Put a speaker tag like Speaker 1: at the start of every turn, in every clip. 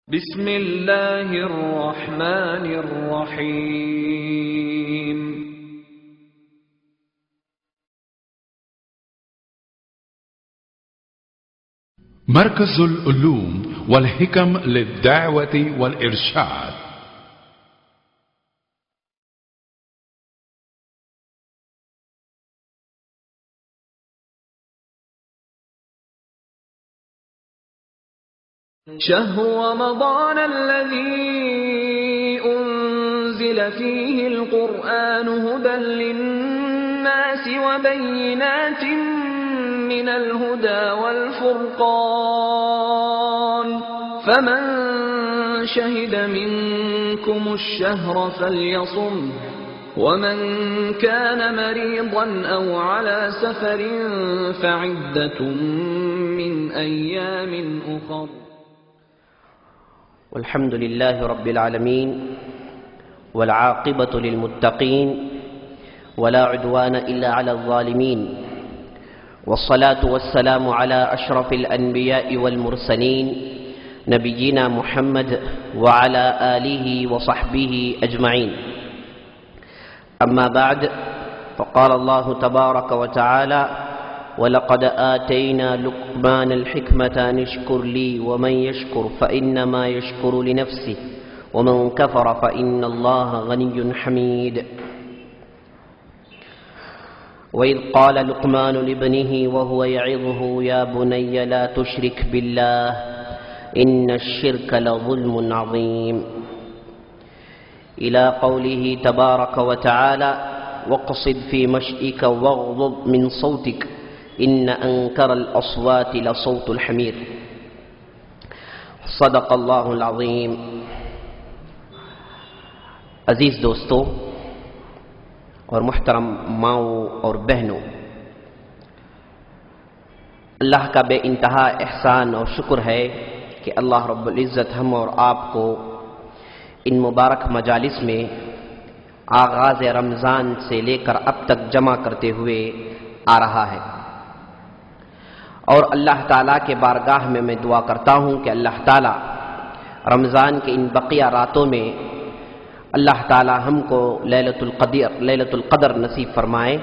Speaker 1: بسم اللہ الرحمن الرحیم
Speaker 2: مركز العلوم والحكم للدعوة والإرشاد.
Speaker 1: شهر رمضان الذي أنزل فيه القرآن هدى للناس وبينات من الهدى والفرقان فمن شهد منكم الشهر فليصم ومن كان مريضا أو على سفر فعدة من أيام أخر.
Speaker 3: والحمد لله رب العالمين والعاقبة للمتقين ولا عدوان إلا على الظالمين والصلاة والسلام على أشرف الأنبياء والمرسلين نبينا محمد وعلى آله وصحبه أجمعين. أما بعد فقال الله تبارك وتعالى وَلَقَدْ آتَيْنَا لُقْمَانَ الْحِكْمَةَ أَنِ اشْكُرْ لِي وَمَنْ يَشْكُرْ فَإِنَّمَا يَشْكُرُ لِنَفْسِهِ وَمَنْ كَفَرَ فَإِنَّ اللَّهَ غَنِيٌّ حَمِيدٌ. وَإِذْ قَالَ لُقْمَانُ لِابْنِهِ وَهُوَ يَعِظُهُ يَا بُنَيَّ لَا تُشْرِكْ بِاللَّهِ إِنَّ الشِّرْكَ لَظُلْمٌ عَظِيمٌ. إلى قوله تبارك وتعالى وَاقْصِدْ فِي مَشْيِكَ وَاغْضُضْ مِنْ صَوْتِكَ إِنَّ أَنْكَرَ الْأَصْوَاتِ لَصَوْتُ الْحَمِيرِ. صدق اللہ العظیم. عزیز دوستو اور محترم ماؤں اور بہنوں، اللہ کا بے انتہا احسان اور شکر ہے کہ اللہ رب العزت ہم اور آپ کو ان مبارک مجالس میں آغاز رمضان سے لے کر اب تک جمع کرتے ہوئے آ رہا ہے، اور اللہ تعالیٰ کے بارگاہ میں میں دعا کرتا ہوں کہ اللہ تعالیٰ رمضان کے ان بقیہ راتوں میں اللہ تعالیٰ ہم کو لیلۃ القدر نصیب فرمائے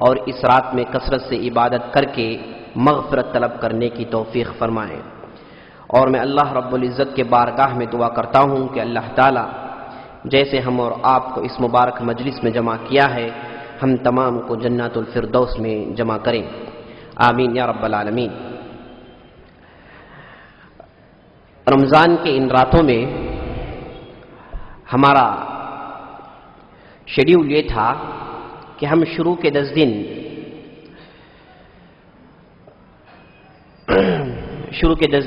Speaker 3: اور اس رات میں کثرت سے عبادت کر کے مغفرت طلب کرنے کی توفیق فرمائے. اور میں اللہ رب العزت کے بارگاہ میں دعا کرتا ہوں کہ اللہ تعالیٰ جیسے ہم اور آپ کو اس مبارک مجلس میں جمع کیا ہے، ہم تمام کو جنات الفردوس میں جمع کریں. آمین یا رب العالمین. رمضان کے ان راتوں میں ہمارا شیڈیول یہ تھا کہ ہم شروع کے 10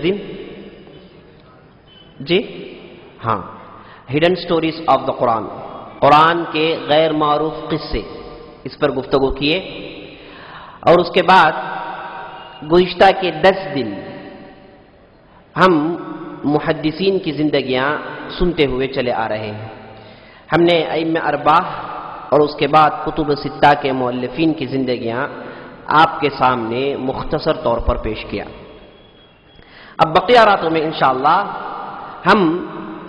Speaker 3: دن جی ہاں ہڈن سٹوریز آف دا قرآن کے غیر معروف قصے، اس پر گفتگو کیے، اور اس کے بعد گزشتہ کے 10 دن ہم محدثین کی زندگیاں سنتے ہوئے چلے آ رہے ہیں. ہم نے ائمہ اربعہ اور اس کے بعد کتب ستہ کے مؤلفین کی زندگیاں آپ کے سامنے مختصر طور پر پیش کیا. اب بقیہ راتوں میں انشاءاللہ ہم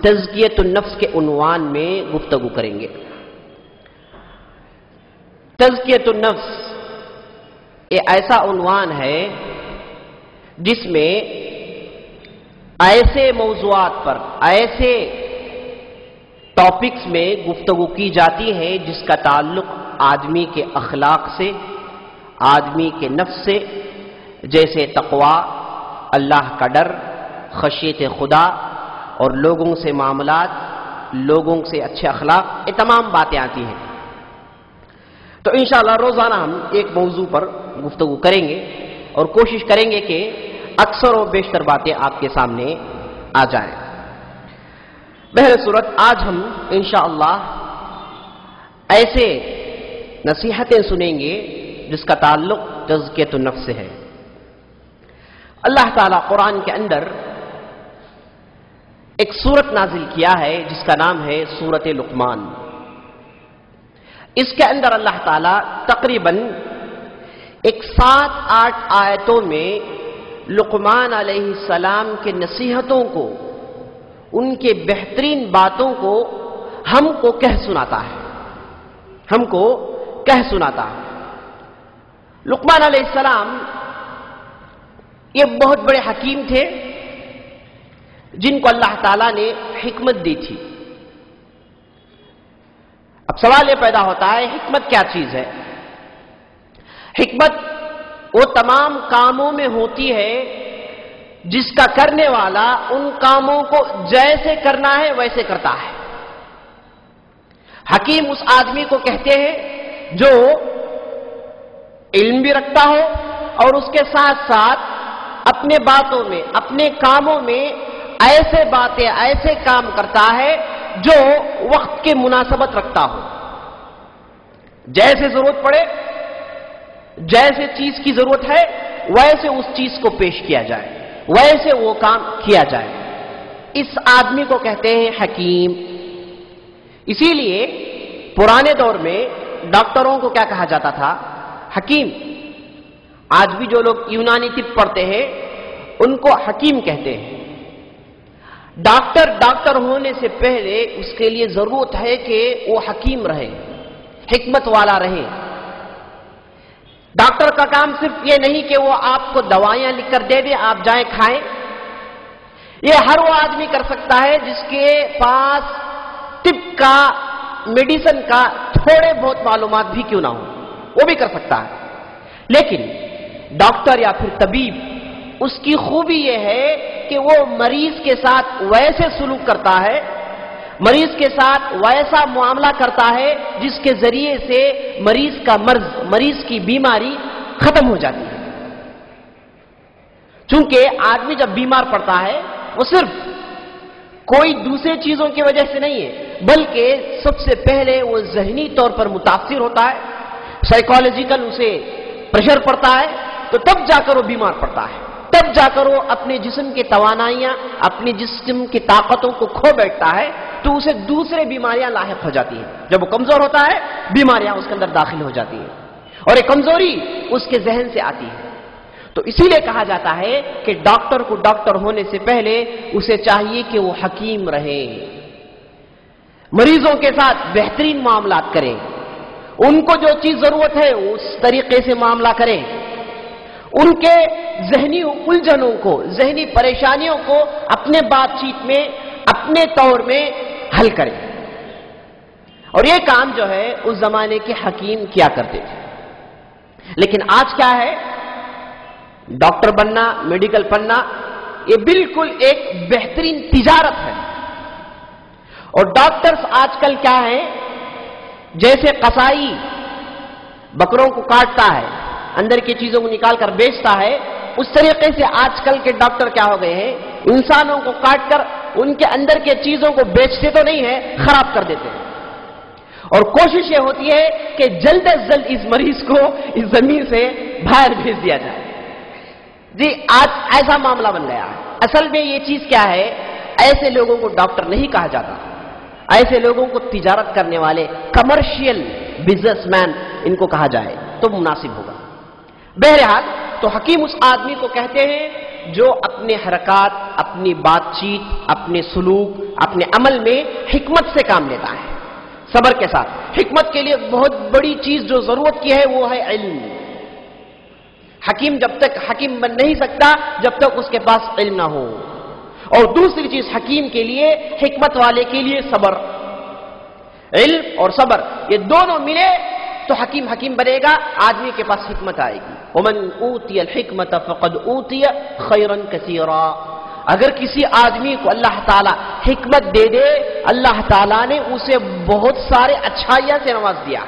Speaker 3: تزکیۃ النفس کے عنوان میں گفتگو کریں گے. تزکیۃ النفس یہ ایسا عنوان ہے جس میں ایسے موضوعات پر، ایسے ٹاپکس میں گفتگو کی جاتی ہے جس کا تعلق آدمی کے اخلاق سے، آدمی کے نفس سے، جیسے تقوی، اللہ کا ڈر، خشیت خدا اور لوگوں سے معاملات، لوگوں سے اچھے اخلاق، یہ تمام باتیں آتی ہیں. تو انشاءاللہ روزانہ ہم ایک موضوع پر گفتگو کریں گے اور کوشش کریں گے کہ اکثر و بیشتر باتیں آپ کے سامنے آ جائیں. بہرصورت آج ہم انشاءاللہ ایسے نصیحتیں سنیں گے جس کا تعلق تزکیۃ النفس سے ہے. اللہ تعالیٰ قرآن کے اندر ایک سورت نازل کیا ہے جس کا نام ہے سورت لقمان. اس کے اندر اللہ تعالیٰ تقریباً 7-8 آیتوں میں لقمان علیہ السلام کے نصیحتوں کو ان کے بہترین باتوں کو ہم کو کہہ سناتا ہے، ہم کو کہہ سناتا ہے۔ لقمان علیہ السلام یہ بہت بڑے حکیم تھے جن کو اللہ تعالیٰ نے حکمت دی تھی۔ اب سوال یہ پیدا ہوتا ہے حکمت کیا چیز ہے؟ حکمت وہ تمام کاموں میں ہوتی ہے جس کا کرنے والا ان کاموں کو جیسے کرنا ہے ویسے کرتا ہے۔ حکیم اس آدمی کو کہتے ہیں جو علم بھی رکھتا ہو اور اس کے ساتھ ساتھ اپنے باتوں میں، اپنے کاموں میں ایسے باتیں، ایسے کام کرتا ہے جو وقت کے مناسبت رکھتا ہو۔ جیسے ضرورت پڑے، جیسے چیز کی ضرورت ہے ویسے اس چیز کو پیش کیا جائے، ویسے وہ کام کیا جائے۔ اس آدمی کو کہتے ہیں حکیم۔ اسی لیے پرانے دور میں ڈاکٹروں کو کیا کہا جاتا تھا؟ حکیم۔ آج بھی جو لوگ یونانی طب پڑھتے ہیں ان کو حکیم کہتے ہیں۔ ڈاکٹر ہونے سے پہلے اس کے لیے ضرورت ہے کہ وہ حکیم رہے، حکمت والا رہے۔ ڈاکٹر کا کام صرف یہ نہیں کہ وہ آپ کو دوائیاں لکھ کر دے دے، آپ جائیں کھائیں۔ یہ ہر وہ آدمی کر سکتا ہے جس کے پاس طب کا، میڈیسن کا تھوڑے بہت معلومات بھی کیوں نہ ہو، وہ بھی کر سکتا ہے۔ لیکن ڈاکٹر یا پھر طبیب، اس کی خوبی یہ ہے کہ وہ مریض کے ساتھ ویسے سلوک کرتا ہے، مریض کے ساتھ ویسا معاملہ کرتا ہے جس کے ذریعے سے مریض کا مرض، مریض کی بیماری ختم ہو جاتی ہے۔ چونکہ آدمی جب بیمار پڑتا ہے وہ صرف کوئی دوسرے چیزوں کی وجہ سے نہیں ہے، بلکہ سب سے پہلے وہ ذہنی طور پر متاثر ہوتا ہے، سائیکالوجیکل اسے پریشر پڑتا ہے، تو تب جا کر وہ بیمار پڑتا ہے، تب جا کر وہ اپنے جسم کی توانائیاں، اپنے جسم کی طاقتوں کو کھو بیٹھتا ہے، تو اسے دوسرے بیماریاں لاحق ہو جاتی ہیں۔ جب وہ کمزور ہوتا ہے بیماریاں اس کے اندر داخل ہو جاتی ہیں، اور یہ کمزوری اس کے ذہن سے آتی ہے۔ تو اسی لیے کہا جاتا ہے کہ ڈاکٹر کو ڈاکٹر ہونے سے پہلے اسے چاہیے کہ وہ حکیم رہے، مریضوں کے ساتھ بہترین معاملات کریں، ان کو جو چیز ضرورت ہے اس طریقے سے معاملہ کریں، ان کے ذہنی الجھنوں کو، ذہنی پریشانیوں کو اپنے بات چیت میں، اپنے طور میں حل کریں۔ اور یہ کام جو ہے اس زمانے کے حکیم کیا کرتے تھے۔ لیکن آج کیا ہے؟ ڈاکٹر بننا، میڈیکل پڑھنا، یہ بالکل ایک بہترین تجارت ہے۔ اور ڈاکٹرز آج کل کیا ہے؟ جیسے قصائی بکروں کو کاٹتا ہے، اندر کی چیزوں کو نکال کر بیچتا ہے، اس طریقے سے آج کل کے ڈاکٹر کیا ہو گئے ہیں؟ انسانوں کو کاٹ کر ان کے اندر کے چیزوں کو بیچتے تو نہیں ہے، خراب کر دیتے ہیں۔ اور کوشش یہ ہوتی ہے کہ جلد از جلد اس مریض کو اس زمین سے باہر بھیج دیا جائے۔ جی آج ایسا معاملہ بن گیا ہے۔ اصل میں یہ چیز کیا ہے؟ ایسے لوگوں کو ڈاکٹر نہیں کہا جاتا، ایسے لوگوں کو تجارت کرنے والے، کمرشل بزنس مین ان کو کہا جائے تو مناسب ہوگا۔ بہرحال تو حکیم اس آدمی کو کہتے ہیں جو اپنے حرکات، اپنی بات چیت، اپنے سلوک، اپنے عمل میں حکمت سے کام لیتا ہے، صبر کے ساتھ۔ حکمت کے لیے بہت بڑی چیز جو ضرورت کی ہے وہ ہے علم۔ حکیم جب تک حکیم بن نہیں سکتا جب تک اس کے پاس علم نہ ہو۔ اور دوسری چیز حکیم کے لیے، حکمت والے کے لیے صبر، علم اور صبر، یہ دونوں ملے تو حکیم بنے گا، آدمی کے پاس حکمت آئے گی۔ ومن اوتی الحکمت فقد اوتی خیرا کثیرا، اگر کسی آدمی کو اللہ تعالی حکمت دے دے، اللہ تعالیٰ نے اسے بہت سارے اچھائیاں سے نواز دیا۔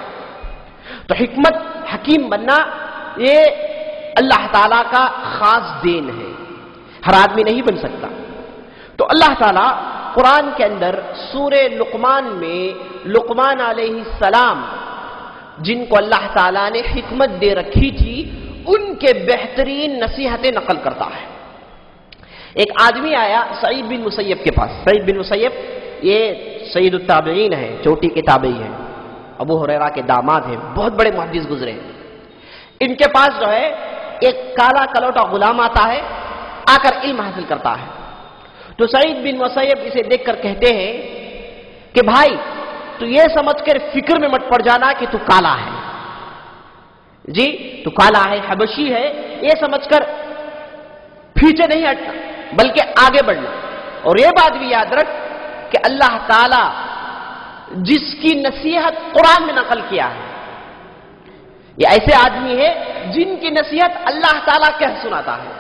Speaker 3: تو حکمت، حکیم بننا یہ اللہ تعالیٰ کا خاص دین ہے، ہر آدمی نہیں بن سکتا۔ تو اللہ تعالیٰ قرآن کے اندر سورہ لقمان میں لقمان علیہ السلام جن کو اللہ تعالیٰ نے حکمت دے رکھی تھی ان کے بہترین نصیحتیں نقل کرتا ہے۔ ایک آدمی آیا سعید بن مسیب کے پاس۔ سعید بن مسیب یہ سید التابعین ہیں، چوٹی کے تابعی ہیں، ابو ہریرہ کے داماد ہیں، بہت بڑے محدث گزرے ہیں۔ ان کے پاس جو ہے ایک کالا کلوٹا غلام آتا ہے، آ کر علم حاصل کرتا ہے۔ تو سعید بن مسیب اسے دیکھ کر کہتے ہیں کہ بھائی تو یہ سمجھ کر فکر میں مت پڑ جانا کہ تو کالا ہے، جی تو کالا ہے، حبشی ہے، یہ سمجھ کر پیچھے نہیں ہٹنا بلکہ آگے بڑھنا. اور یہ بات بھی یاد رکھ کہ اللہ تعالی جس کی نصیحت قرآن میں نقل کیا ہے، یہ ایسے آدمی ہے جن کی نصیحت اللہ تعالیٰ کہہ سناتا ہے.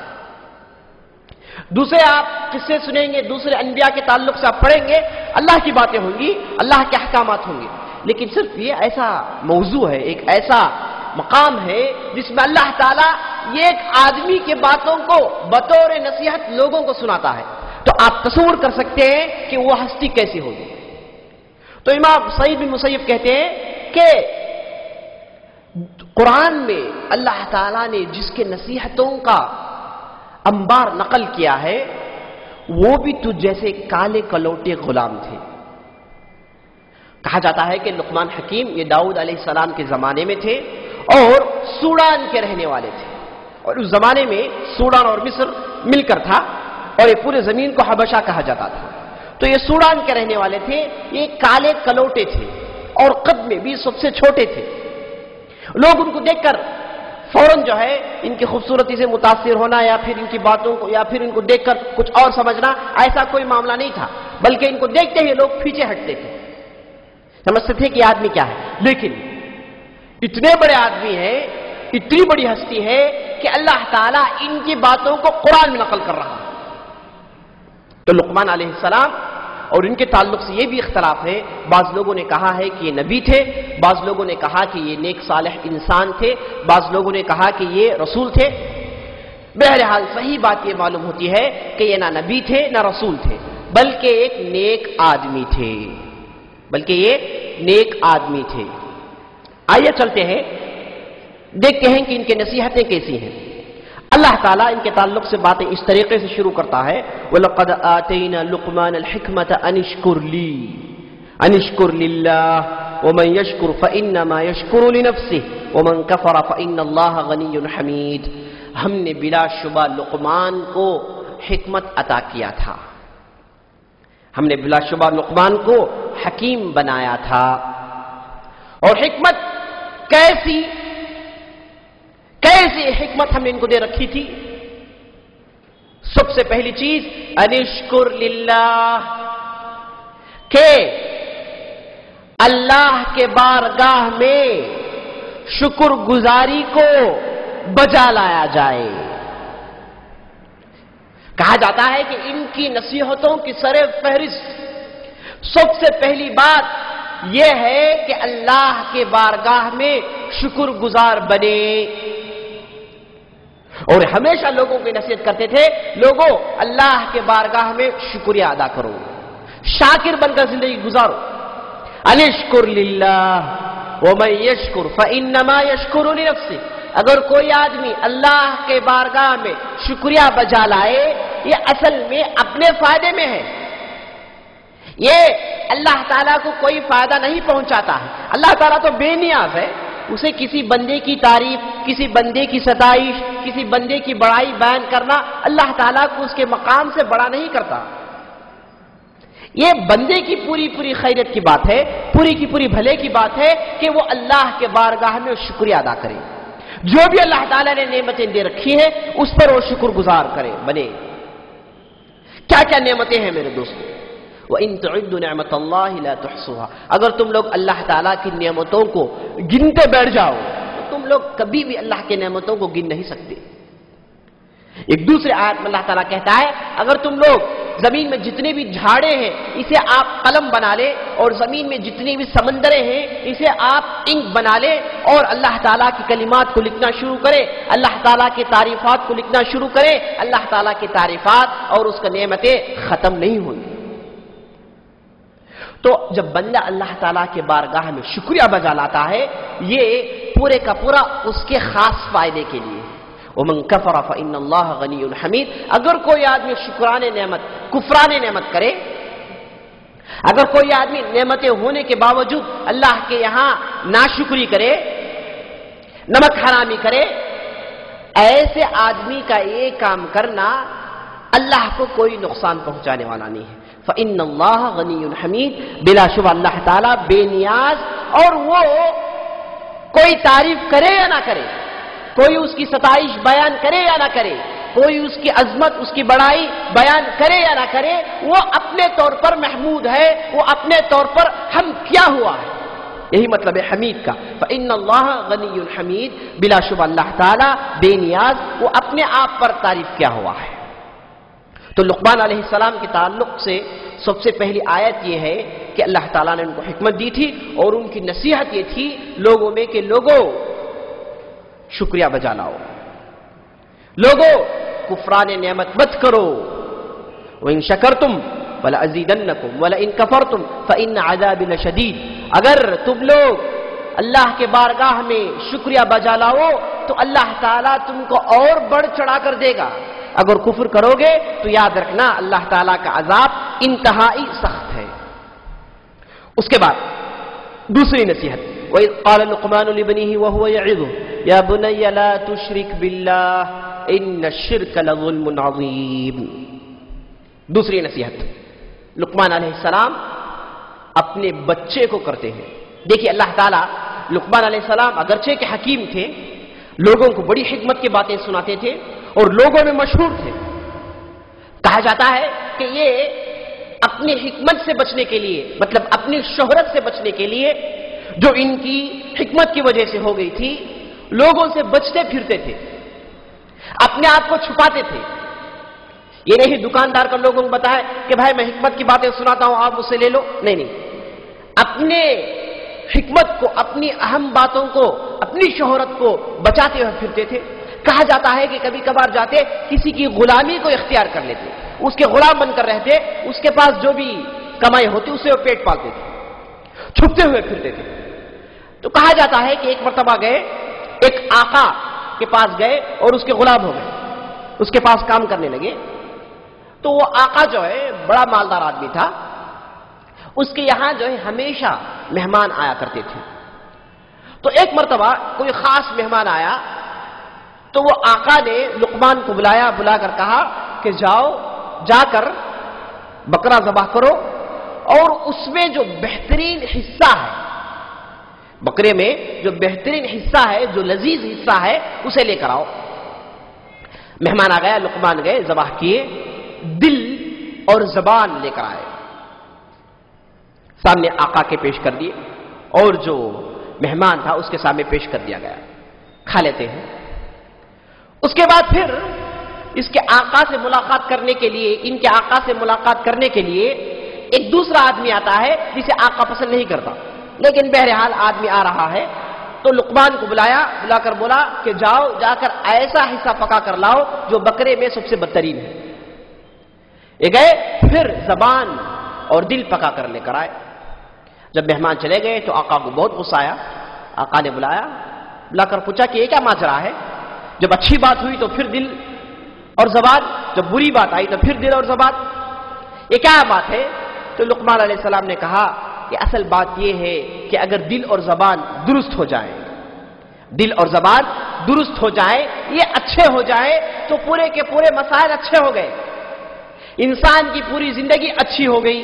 Speaker 3: دوسرے آپ قصے سنیں گے، دوسرے انبیاء کے تعلق سے آپ پڑھیں گے، اللہ کی باتیں ہوں گی، اللہ کے احکامات ہوں گے، لیکن صرف یہ ایسا موضوع ہے، ایک ایسا مقام ہے جس میں اللہ تعالیٰ یہ ایک آدمی کے باتوں کو بطور نصیحت لوگوں کو سناتا ہے. تو آپ تصور کر سکتے ہیں کہ وہ ہستی کیسی ہوگی. تو امام سعید بن مسیب کہتے ہیں کہ قرآن میں اللہ تعالیٰ نے جس کے نصیحتوں کا انبار نقل کیا ہے وہ بھی تجھ جیسے کالے کلوٹے غلام تھے. کہا جاتا ہے کہ لقمان حکیم یہ داؤد علیہ السلام کے زمانے میں تھے اور سوڈان کے رہنے والے تھے، اور اس زمانے میں سوڈان اور مصر مل کر تھا اور یہ پورے زمین کو حبشہ کہا جاتا تھا. تو یہ سوڈان کے رہنے والے تھے، یہ کالے کلوٹے تھے اور قد میں بھی سب سے چھوٹے تھے. لوگ ان کو دیکھ کر فوراً جو ہے ان کی خوبصورتی سے متاثر ہونا یا پھر ان کی باتوں کو یا پھر ان کو دیکھ کر کچھ اور سمجھنا، ایسا کوئی معاملہ نہیں تھا، بلکہ ان کو دیکھتے ہی لوگ پیچھے ہٹتے تھے، سمجھتے تھے کہ یہ آدمی کیا ہے. لیکن اتنے بڑے آدمی ہیں، اتنی بڑی ہستی ہے کہ اللہ تعالیٰ ان کی باتوں کو قرآن میں نقل کر رہا ہے. تو لقمان علیہ السلام اور ان کے تعلق سے یہ بھی اختلاف ہے، بعض لوگوں نے کہا ہے کہ یہ نبی تھے، بعض لوگوں نے کہا کہ یہ نیک صالح انسان تھے، بعض لوگوں نے کہا کہ یہ رسول تھے. بہرحال صحیح بات یہ معلوم ہوتی ہے کہ یہ نہ نبی تھے نہ رسول تھے، بلکہ ایک نیک آدمی تھے، بلکہ یہ نیک آدمی تھے. آئیے چلتے ہیں، دیکھتے ہیں کہ ان کی نصیحتیں کیسی ہیں. اللہ تعالیٰ ان کے تعلق سے باتیں اس طریقے سے شروع کرتا ہے، وَلَقَدْ آتَيْنَا لُقْمَانَ الْحِكْمَةَ أَنِ اشْكُرْ لِي أَنِ اشْكُرْ لِلَّهِ وَمَنْ يَشْكُرْ فَإِنَّمَا يَشْكُرُ لِنَفْسِهِ وَمَنْ كَفَرَ فَإِنَّ اللَّهَ غَنِيٌّ حَمِيدٌ. ہم نے بلا شبہ لقمان کو حکمت عطا کیا تھا، ہم نے بلا شبہ لقمان کو حکیم بنایا تھا. اور حکمت کیسی حکمت ہم نے ان کو دے رکھی تھی؟ سب سے پہلی چیز انشکر للہ، کہ اللہ کے بارگاہ میں شکر گزاری کو بجا لایا جائے. کہا جاتا ہے کہ ان کی نصیحتوں کی سر فہرست سب سے پہلی بات یہ ہے کہ اللہ کے بارگاہ میں شکر گزار بنے. اور ہمیشہ لوگوں کی نصیحت کرتے تھے، لوگوں اللہ کے بارگاہ میں شکریہ ادا کرو، شاکر بن کر زندگی گزارو. انشکر للہ ومن یشکر فانما یشکر لنفسہ. اگر کوئی آدمی اللہ کے بارگاہ میں شکریہ بجا لائے، یہ اصل میں اپنے فائدے میں ہے، یہ اللہ تعالیٰ کو کوئی فائدہ نہیں پہنچاتا ہے. اللہ تعالیٰ تو بے نیاز ہے، اسے کسی بندے کی تعریف، کسی بندے کی ستائش، کسی بندے کی بڑائی بیان کرنا اللہ تعالیٰ کو اس کے مقام سے بڑا نہیں کرتا. یہ بندے کی پوری خیریت کی بات ہے، پوری کی پوری بھلے کی بات ہے کہ وہ اللہ کے بارگاہ میں شکریہ ادا کرے. جو بھی اللہ تعالیٰ نے نعمتیں دے رکھی ہیں اس پر وہ شکر گزار کرے بنے. کیا کیا نعمتیں ہیں میرے دوستوں؟ وَإِن تُعِدُّوا نِعْمَةَ اللَّهِ لَا تُحْصُوهَا. اگر تم لوگ اللہ تعالیٰ کی نعمتوں کو گنتے بیٹھ جاؤ تو تم لوگ کبھی بھی اللہ کی نعمتوں کو گن نہیں سکتے. ایک دوسرے آیت میں اللہ تعالیٰ کہتا ہے اگر تم لوگ زمین میں جتنے بھی جھاڑے ہیں اسے آپ قلم بنا لے، اور زمین میں جتنی بھی سمندریں ہیں اسے آپ انک بنا لے، اور اللہ تعالیٰ کی کلمات کو لکھنا شروع کرے، اللہ تعالیٰ کی تعریفات کو لکھنا شروع کرے، اللہ تعالیٰ کی تعریفات اور اس کا نعمتیں ختم نہیں ہوں گی. تو جب بندہ اللہ تعالیٰ کے بارگاہ میں شکریہ بجا لاتا ہے، یہ پورے کا پورا اس کے خاص فائدے کے لیے. وَمَنْ كَفَرَ فَإِنَّ اللَّهَ غَنِيٌّ حَمِيدٌ. اگر کوئی آدمی کفران نعمت کرے، اگر کوئی آدمی نعمتیں ہونے کے باوجود اللہ کے یہاں ناشکری کرے، نمک حرامی کرے، ایسے آدمی کا یہ کام کرنا اللہ کو کوئی نقصان پہنچانے والا نہیں ہے۔ فَإِنَّ اللَّهَ غَنِيٌّ حَمِيدٌ، بلا شبہ اللہ تعالیٰ بے نیاز، اور وہ کوئی تعریف کرے یا نہ کرے، کوئی اس کی ستائش بیان کرے یا نہ کرے، کوئی اس کی عظمت، اس کی بڑائی بیان کرے یا نہ کرے، وہ اپنے طور پر محمود ہے، وہ اپنے طور پر ہم کیا ہوا ہے۔ یہی مطلب ہے حمید کا۔ فَإِنَّ اللَّهَ غَنِيٌّ حَمِيدٌ، بلا شبہ اللہ تعالیٰ بے نیاز، وہ اپنے آپ پر تعریف کیا ہوا ہے۔ تو لقمان علیہ السلام کے تعلق سے سب سے پہلی آیت یہ ہے کہ اللہ تعالیٰ نے ان کو حکمت دی تھی، اور ان کی نصیحت یہ تھی لوگوں میں کہ لوگوں شکریہ بجا لاؤ، لوگوں کفران نعمت مت کرو، وَإِن شَكَرْتُمْ وَلَأَزِيدَنَّكُمْ وَلَئِن كَفَرْتُمْ فَإِنَّ عَذَابِي لَشَدِيدٌ، اگر تم لوگ اللہ کے بارگاہ میں شکریہ بجا لاؤ تو اللہ تعالیٰ تم کو اور بڑھ چڑھا کر دے گا، اگر کفر کرو گے تو یاد رکھنا اللہ تعالیٰ کا عذاب انتہائی سخت ہے۔ اس کے بعد دوسری نصیحت، وَإِذْ قَالَ لُقْمَانُ لِابْنِهِ وَهُوَ يَعِظُهُ يَا بُنَيَّ لَا تُشْرِكْ بِاللَّهِ إِنَّ الشِّرْكَ لَظُلْمٌ عَظِيمٌ۔ دوسری نصیحت لقمان علیہ السلام اپنے بچے کو کرتے ہیں۔ دیکھیے اللہ تعالیٰ لقمان علیہ السلام اگرچہ کہ حکیم تھے، لوگوں کو بڑی حکمت کی باتیں سناتے تھے اور لوگوں میں مشہور تھے، کہا جاتا ہے کہ یہ اپنی حکمت سے بچنے کے لیے، مطلب اپنی شہرت سے بچنے کے لیے جو ان کی حکمت کی وجہ سے ہو گئی تھی، لوگوں سے بچتے پھرتے تھے، اپنے آپ کو چھپاتے تھے۔ یہ نہیں دکاندار کا لوگوں کو بتایا کہ بھائی میں حکمت کی باتیں سناتا ہوں آپ مجھ سے لے لو، نہیں، اپنے حکمت کو، اپنی اہم باتوں کو، اپنی شہرت کو بچاتے ہوئے پھرتے تھے۔ کہا جاتا ہے کہ کبھی کبھار جاتے کسی کی غلامی کو اختیار کر لیتے، اس کے غلام بن کر رہتے، اس کے پاس جو بھی کمائی ہوتی اسے وہ پیٹ پالتے تھے، چھپتے ہوئے پھرتے تھے۔ تو کہا جاتا ہے کہ ایک مرتبہ گئے، ایک آقا کے پاس گئے اور اس کے غلام ہو گئے، اس کے پاس کام کرنے لگے۔ تو وہ آقا جو ہے بڑا مالدار آدمی تھا، اس کے یہاں جو ہے ہمیشہ مہمان آیا کرتے تھے۔ تو ایک مرتبہ کوئی خاص مہمان آیا تو وہ آقا نے لقمان کو بلایا، بلا کر کہا کہ جاؤ، جا کر بکرا ذبح کرو اور اس میں جو بہترین حصہ ہے، بکرے میں جو بہترین حصہ ہے، جو لذیذ حصہ ہے اسے لے کر آؤ۔ مہمان آ گیا، لقمان گئے، ذبح کیے، دل اور زبان لے کر آئے، سامنے آقا کے پیش کر دیے، اور جو مہمان تھا اس کے سامنے پیش کر دیا گیا، کھا لیتے ہیں۔ اس کے بعد پھر اس کے آقا سے ملاقات کرنے کے لیے، ان کے آقا سے ملاقات کرنے کے لیے ایک دوسرا آدمی آتا ہے جسے آقا پسند نہیں کرتا، لیکن بہرحال آدمی آ رہا ہے۔ تو لقمان کو بلایا، بلا کر بولا کہ جاؤ، جا کر ایسا حصہ پکا کر لاؤ جو بکرے میں سب سے بدترین ہے۔ یہ گئے، پھر زبان اور دل پکا کر لے کر آئے۔ جب مہمان چلے گئے تو آقا کو بہت غصہ آیا، آقا نے بلایا، بلا کر پوچھا کہ یہ کیا ماجرا ہے؟ جب اچھی بات ہوئی تو پھر دل اور زبان، جب بری بات آئی تو پھر دل اور زبان، یہ کیا بات ہے؟ تو لقمان علیہ السلام نے کہا کہ اصل بات یہ ہے کہ اگر دل اور زبان درست ہو جائے، دل اور زبان درست ہو جائے، یہ اچھے ہو جائے تو پورے کے پورے مسائل اچھے ہو گئے، انسان کی پوری زندگی اچھی ہو گئی۔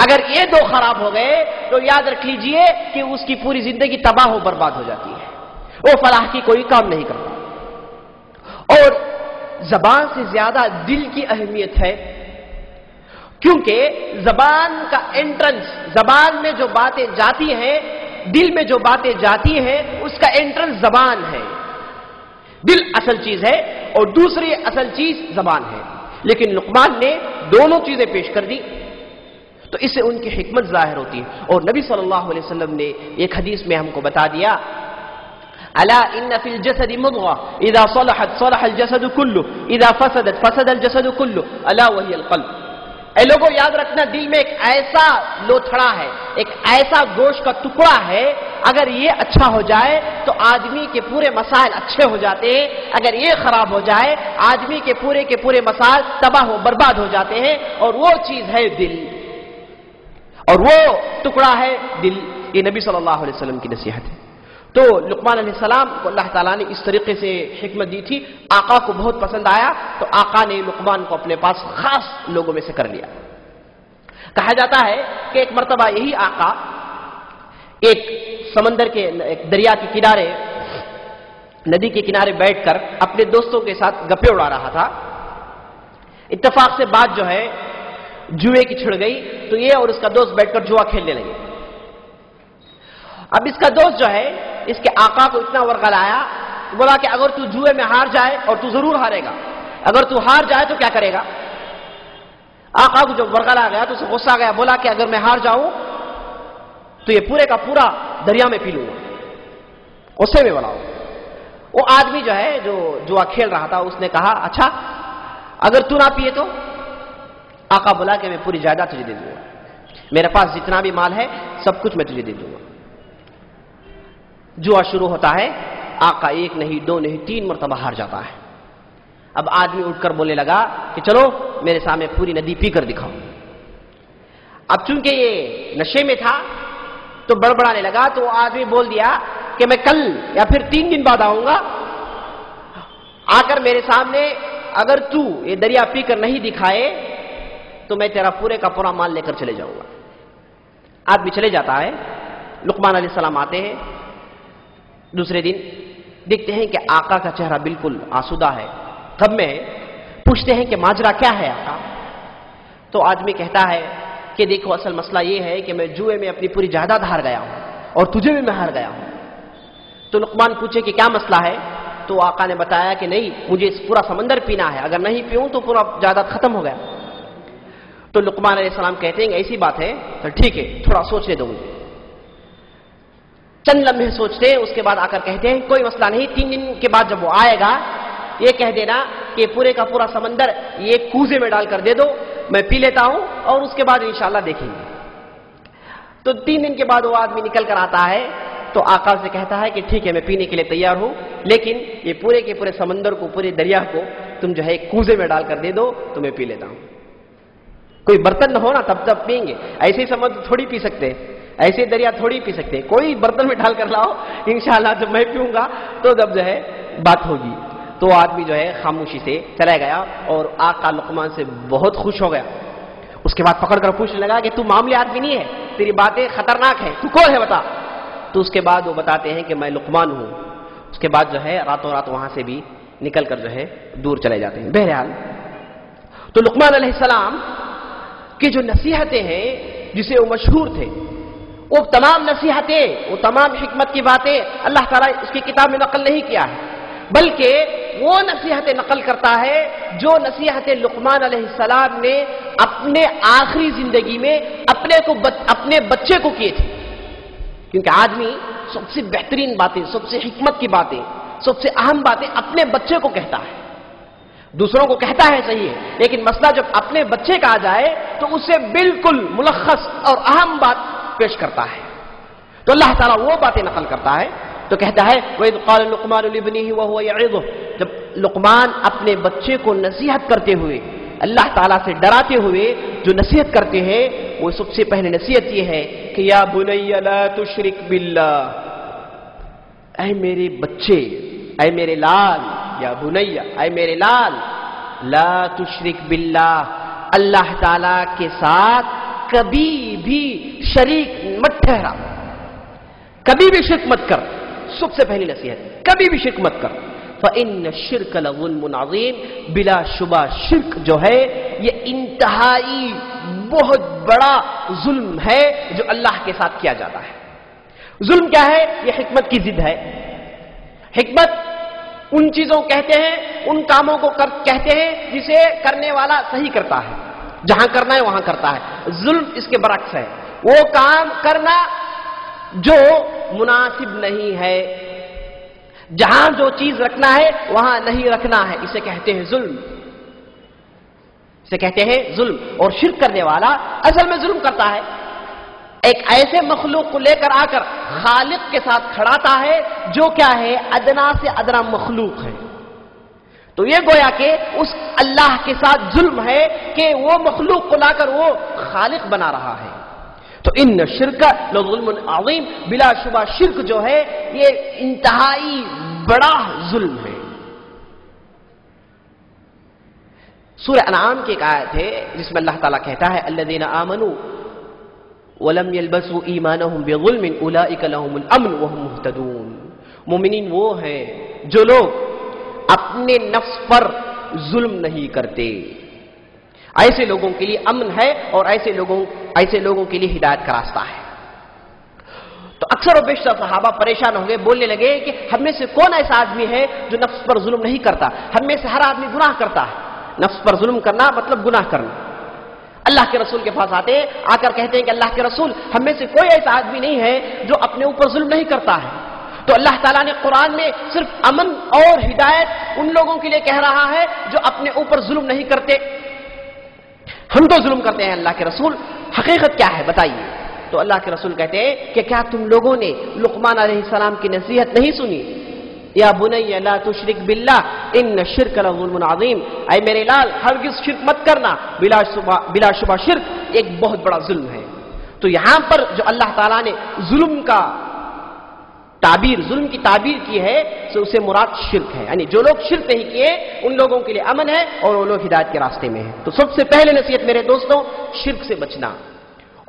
Speaker 3: اگر یہ دو خراب ہو گئے تو یاد رکھ لیجئے کہ اس کی پوری زندگی تباہ و برباد ہو جاتی ہے، وہ فلاح کی کوئی کام نہیں کرتا۔ اور زبان سے زیادہ دل کی اہمیت ہے، کیونکہ زبان کا انٹرنس، زبان میں جو باتیں جاتی ہیں، دل میں جو باتیں جاتی ہیں، اس کا انٹرنس زبان ہے۔ دل اصل چیز ہے اور دوسری اصل چیز زبان ہے، لیکن لقمان نے دونوں چیزیں پیش کر دی، تو اس سے ان کی حکمت ظاہر ہوتی ہے۔ اور نبی صلی اللہ علیہ وسلم نے ایک حدیث میں ہم کو بتا دیا، الا ان فی الجسد مضغہ اذا صلحت صلح الجسد كله اذا فسدت فسد الجسد كله الا وهي القلب۔ اے لوگوں یاد رکھنا، دل میں ایک ایسا لوتھڑا ہے، ایک ایسا گوشت کا ٹکڑا ہے، اگر یہ اچھا ہو جائے تو آدمی کے پورے مسائل اچھے ہو جاتے ہیں، اگر یہ خراب ہو جائے آدمی کے پورے مسائل تباہ و برباد ہو جاتے ہیں، اور وہ چیز ہے دل، اور وہ ٹکڑا ہے دل۔ یہ نبی صلی اللہ علیہ وسلم کی نصیحت ہے۔ تو لقمان علیہ السلام کو اللہ تعالیٰ نے اس طریقے سے حکمت دی تھی، آقا کو بہت پسند آیا، تو آقا نے لقمان کو اپنے پاس خاص لوگوں میں سے کر لیا۔ کہا جاتا ہے کہ ایک مرتبہ یہی آقا ایک سمندر کے ایک دریا کے کنارے، ندی کے کنارے بیٹھ کر اپنے دوستوں کے ساتھ گپے اڑا رہا تھا۔ اتفاق سے بات جو ہے جوئے کی چھڑ گئی، تو یہ اور اس کا دوست بیٹھ کر جوا کھیلنے لگے۔ اب اس کا دوست جو ہے اس کے آقا کو اتنا ورغل آیا، بولا کہ اگر تو جوئے میں ہار جائے، اور تو ضرور ہارے گا، اگر تو ہار جائے تو کیا کرے گا؟ آقا کو جب ورغل آ گیا تو اسے غصہ آ گیا، بولا کہ اگر میں ہار جاؤں تو یہ پورے کا پورا دریا میں پی لوں گا، غصے میں بولا۔ وہ آدمی جو ہے جو جوا کھیل رہا تھا اس نے کہا اچھا اگر تو نہ پیے تو؟ آقا بولا کہ میں پوری جائیداد تجھے دے دوں گا، میرے پاس جتنا بھی مال ہے سب کچھ میں تجھے دے دوں گا۔ جوا شروع ہوتا ہے، آقا ایک نہیں دو نہیں تین مرتبہ ہار جاتا ہے۔ اب آدمی اٹھ کر بولنے لگا کہ چلو میرے سامنے پوری ندی پی کر دکھاؤ۔ اب چونکہ یہ نشے میں تھا تو بڑبڑانے لگا، تو وہ آدمی بول دیا کہ میں کل یا پھر 3 دن بعد آؤں گا، آ کر میرے سامنے اگر تو یہ دریا پی کر نہیں دکھائے تو میں تیرا پورے کا پورا مال لے کر چلے جاؤں گا۔ آدمی چلے جاتا ہے، لقمان علیہ السلام آتے ہیں، دوسرے دن دیکھتے ہیں کہ آقا کا چہرہ بالکل آسودہ ہے، غم میں ہے، پوچھتے ہیں کہ ماجرا کیا ہے آقا؟ تو آدمی کہتا ہے کہ دیکھو اصل مسئلہ یہ ہے کہ میں جوئے میں اپنی پوری جائیداد ہار گیا ہوں اور تجھے بھی میں ہار گیا ہوں۔ تو لقمان پوچھے کہ کیا مسئلہ ہے؟ تو آقا نے بتایا کہ نہیں مجھے اس پورا سمندر پینا ہے، اگر نہیں پیوں تو پورا جائیداد ختم ہو گیا۔ تو لقمان علیہ السلام کہتے ہیں ایسی بات ہے تو ٹھیک ہے تھوڑا سوچنے دو مجھے۔ چند لمحے سوچتے ہیں، اس کے بعد آ کر کہتے ہیں کوئی مسئلہ نہیں، 3 دن کے بعد جب وہ آئے گا یہ کہہ دینا کہ پورے کا پورا سمندر یہ کوزے میں ڈال کر دے دو، میں پی لیتا ہوں اور اس کے بعد انشاءاللہ دیکھیں گے۔ تو 3 دن کے بعد وہ آدمی نکل کر آتا ہے تو آقا سے کہتا ہے کہ ٹھیک ہے میں پینے کے لیے تیار ہوں، لیکن یہ پورے کے پورے سمندر کو، پورے دریا کو تم جو ہے کوزے میں ڈال کر دے دو تو میں پی لیتا ہوں۔ کوئی برتن نہ ہونا تب تب پئیں گے، ایسے ہی سمندر تھوڑی پی سکتے، ایسے دریا تھوڑی پی سکتے، کوئی برتن میں ڈال کر لاؤ، انشاءاللہ جب میں پیوں گا تو جب جو ہے بات ہوگی۔ تو آدمی جو ہے خاموشی سے چلا گیا اور آقا لقمان سے بہت خوش ہو گیا۔ اس کے بعد پکڑ کر پوچھنے لگا کہ تو معاملے آدمی نہیں ہے، تیری باتیں خطرناک ہیں، تو کون ہے بتا؟ تو اس کے بعد وہ بتاتے ہیں کہ میں لقمان ہوں۔ اس کے بعد جو ہے راتوں رات وہاں سے بھی نکل کر جو ہے دور چلے جاتے ہیں۔ بہرحال تو لقمان علیہ السلام کی جو نصیحتیں ہیں جسے وہ مشہور تھے، وہ تمام نصیحتیں، وہ تمام حکمت کی باتیں اللہ تعالیٰ اس کی کتاب میں نقل نہیں کیا ہے، بلکہ وہ نصیحتیں نقل کرتا ہے جو نصیحتیں لقمان علیہ السلام نے اپنے آخری زندگی میں اپنے بچے کو کیے تھے۔ کیونکہ آدمی سب سے بہترین باتیں، سب سے حکمت کی باتیں، سب سے اہم باتیں اپنے بچے کو کہتا ہے، دوسروں کو کہتا ہے صحیح ہے، لیکن مسئلہ جب اپنے بچے کا آ جائے تو اسے بالکل ملخص اور اہم بات پیش کرتا ہے۔ تو اللہ تعالیٰ وہ باتیں نقل کرتا ہے تو کہتا ہے وَإِذْ قَالَ لُقْمَانُ لِابْنِهِ وَهُوَ يَعِظُهُ، جب لقمان اپنے بچے کو نصیحت کرتے ہوئے، اللہ تعالیٰ سے ڈراتے ہوئے جو نصیحت کرتے ہیں، وہ سب سے پہلے نصیحت یہ ہے کہ یا بنی لا تشرک باللہ، اے میرے بچے، اے میرے لال، یا بنی، اے میرے لال، لا تشرک باللہ، اللہ تعالیٰ کے ساتھ کبھی بھی شریک مت ٹھہرا، کبھی بھی شرک مت کر۔ سب سے پہلی نصیحت کبھی بھی شرک مت کر۔ فَإِنَّ الشِّرْكَ لَظُلْمٌ عَظِيمٌ، بلا شبہ شرک جو ہے یہ انتہائی بہت بڑا ظلم ہے جو اللہ کے ساتھ کیا جاتا ہے۔ ظلم کیا ہے؟ یہ حکمت کی ضد ہے۔ حکمت ان چیزوں کہتے ہیں، ان کاموں کو کہتے ہیں جسے کرنے والا صحیح کرتا ہے، جہاں کرنا ہے وہاں کرتا ہے۔ ظلم اس کے برعکس ہے، وہ کام کرنا جو مناسب نہیں ہے، جہاں جو چیز رکھنا ہے وہاں نہیں رکھنا ہے، اسے کہتے ہیں ظلم، اسے کہتے ہیں ظلم۔ اور شرک کرنے والا اصل میں ظلم کرتا ہے، ایک ایسے مخلوق کو لے کر آ کر خالق کے ساتھ کھڑاتا ہے جو کیا ہے؟ ادنا سے ادنا مخلوق ہے۔ تو یہ گویا کہ اس اللہ کے ساتھ ظلم ہے کہ وہ مخلوق کو لا کر وہ خالق بنا رہا ہے۔ تو ان شرک لظلم عظیم، بلا شبہ شرک جو ہے یہ انتہائی بڑا ظلم ہے۔ سورہ انعام کی ایک آیت ہے جس میں اللہ تعالیٰ کہتا ہے الذین آمنوا وَلَمْ يَلْبَسُوا إِيمَانَهُمْ بِظُلْمٍ أُولَئِكَ لَهُمُ الْأَمْنُ وَهُمْ مُهْتَدُونَ۔ مومنین وہ ہیں جو لوگ اپنے نفس پر ظلم نہیں کرتے، ایسے لوگوں کے لیے امن ہے اور ایسے لوگوں کے لیے ہدایت کا راستہ ہے۔ تو اکثر و بیشتر صحابہ پریشان ہو گئے، بولنے لگے کہ ہم میں سے کون ایسا آدمی ہے جو نفس پر ظلم نہیں کرتا؟ ہم میں سے ہر آدمی گناہ کرتا ہے، نفس پر ظلم کرنا مطلب گناہ کرنا۔ اللہ کے رسول کے پاس آتے ہیں، آ کر کہتے ہیں کہ اللہ کے رسول ہم میں سے کوئی ایسا آدمی نہیں ہے جو اپنے اوپر ظلم نہیں کرتا ہے۔ تو اللہ تعالیٰ نے قرآن میں صرف امن اور ہدایت ان لوگوں کے لیے کہہ رہا ہے جو اپنے اوپر ظلم نہیں کرتے۔ ہم تو ظلم کرتے ہیں اللہ کے رسول، حقیقت کیا ہے بتائیے؟ تو اللہ کے رسول کہتے ہیں کہ کیا تم لوگوں نے لقمان علیہ السلام کی نصیحت نہیں سنی؟ یا بنی لا تشرک باللہ ان الشرک لظلم عظیم، اے میرے لال ہرگز شرک مت کرنا، بلا شبہ شرک ایک بہت بڑا ظلم ہے۔ تو یہاں پر جو اللہ تعالیٰ نے ظلم کی تعبیر کی ہے تو اسے مراد شرک ہے، یعنی جو لوگ شرک نہیں کیے ان لوگوں کے لیے امن ہے اور وہ لوگ ہدایت کے راستے میں ہیں۔ تو سب سے پہلے نصیحت میرے دوستوں شرک سے بچنا،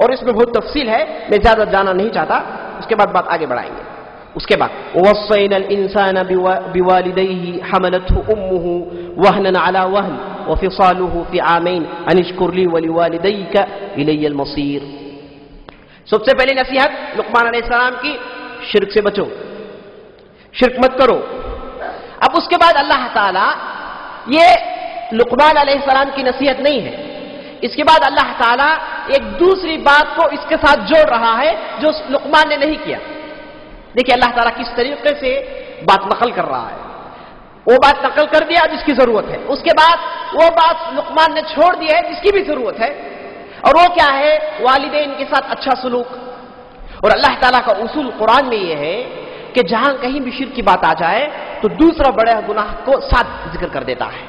Speaker 3: اور اس میں بہت تفصیل ہے، میں زیادہ جانا نہیں چاہتا، اس کے بعد بات آگے بڑھائیں گے۔ اس کے بعد وَوَصَّيْنَا الْإِنسَانَ بِوَالِدَيْهِ حَمَلَتْهُ أُمُّهُ وَهْنًا عَلَى وَهْنٍ وَفِصَالُهُ فِي عَامَيْنِ أَنِ اشْكُرْ لِي وَلِوَالِدَيْكَ إِلَيَّ الْمَصِيرُ۔ سب سے پہلی نصیحت لقمان علیہ السلام کی، شرک سے بچو، شرک مت کرو۔ اب اس کے بعد اللہ تعالیٰ، یہ لقمان علیہ السلام کی نصیحت نہیں ہے، اس کے بعد اللہ تعالیٰ ایک دوسری بات کو اس کے ساتھ جوڑ رہا ہے جو لقمان نے نہیں کیا۔ دیکھیں اللہ تعالیٰ کس طریقے سے بات نقل کر رہا ہے، وہ بات نقل کر دیا جس کی ضرورت ہے، اس کے بعد وہ بات لقمان نے چھوڑ دی ہے جس کی بھی ضرورت ہے، اور وہ کیا ہے؟ والدین کے ساتھ اچھا سلوک۔ اور اللہ تعالیٰ کا اصول قرآن میں یہ ہے کہ جہاں کہیں بھی شرک کی بات آ جائے تو دوسرا بڑا گناہ کو ساتھ ذکر کر دیتا ہے،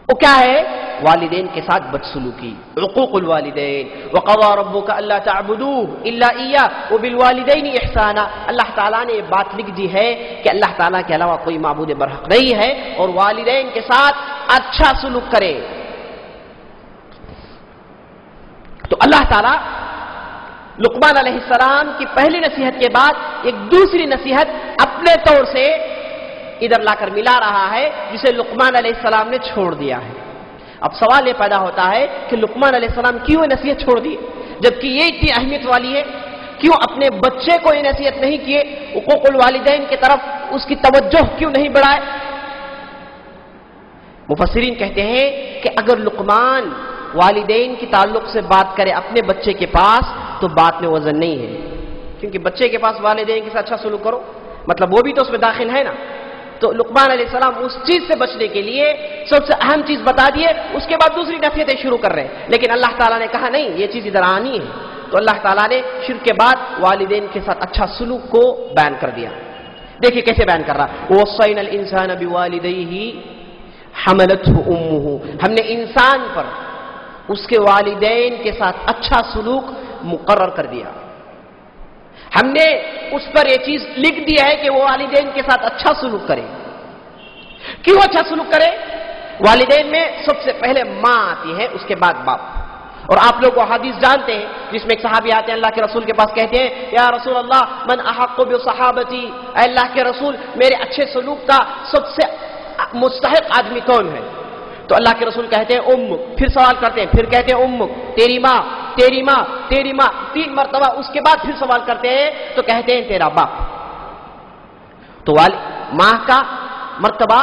Speaker 3: وہ کیا ہے؟ والدین کے ساتھ بدسلوکی، عقوق الوالدین۔ وَقَضَىٰ رَبُّكَ أَلَّا تَعْبُدُوا إِلَّا إِيَّاهُ وَبِالْوَالِدَيْنِ إِحْسَانًا۔ اللہ تعالیٰ نے یہ بات لکھ دی ہے کہ اللہ تعالیٰ کے علاوہ کوئی معبود برحق نہیں ہے اور والدین کے ساتھ اچھا سلوک کرے۔ تو اللہ تعالیٰ لقمان علیہ السلام کی پہلی نصیحت کے بعد ایک دوسری نصیحت اپنے طور سے ادھر لا کر ملا رہا ہے جسے لقمان علیہ السلام نے چھوڑ دیا ہے۔ اب سوال یہ پیدا ہوتا ہے کہ لقمان علیہ السلام کیوں نصیحت چھوڑ دی جبکہ یہ اتنی اہمیت والی ہے؟ کیوں اپنے بچے کو یہ نصیحت نہیں کیے؟ حقوق الوالدین کی طرف اس کی توجہ کیوں نہیں بڑھائے؟ مفسرین کہتے ہیں کہ اگر لقمان والدین کی تعلق سے بات کرے اپنے بچے کے پاس تو بات میں وزن نہیں ہے، کیونکہ بچے کے پاس والدین کے ساتھ اچھا سلوک کرو مطلب وہ بھی تو اس میں داخل ہے نا۔ تو لقمان علیہ السلام اس چیز سے بچنے کے لیے سب سے اہم چیز بتا دیے، اس کے بعد دوسری نصیحتیں شروع کر رہے ہیں، لیکن اللہ تعالیٰ نے کہا نہیں، یہ چیز ادھر آنی ہے۔ تو اللہ تعالیٰ نے شرک کے بعد والدین کے ساتھ اچھا سلوک کو بیان کر دیا۔ دیکھیے کیسے بیان کر رہا، وَوَصَّيْنَا الْإِنسَانَ بِوَالِدَيْهِ حَمَلَتْهُ أُمُّهُ، ہم نے انسان پر اس کے والدین کے ساتھ اچھا سلوک مقرر کر دیا، ہم نے اس پر یہ چیز لکھ دی ہے کہ وہ والدین کے ساتھ اچھا سلوک کرے۔ کیوں اچھا سلوک کرے؟ والدین میں سب سے پہلے ماں آتی ہے، اس کے بعد باپ۔ اور آپ لوگ وہ حدیث جانتے ہیں جس میں ایک صحابی آتے ہیں اللہ کے رسول کے پاس، کہتے ہیں یا رسول اللہ من احق بصحابتی، اے اللہ کے رسول میرے اچھے سلوک کا سب سے مستحق آدمی کون ہے؟ تو اللہ کے رسول کہتے ہیں امک، پھر سوال کرتے ہیں، پھر کہتے ہیں امک، تیری ماں، تیری ماں، تیری ماں، 3 مرتبہ، اس کے بعد پھر سوال کرتے ہیں تو کہتے ہیں تیرا باپ۔ تو ماں کا مرتبہ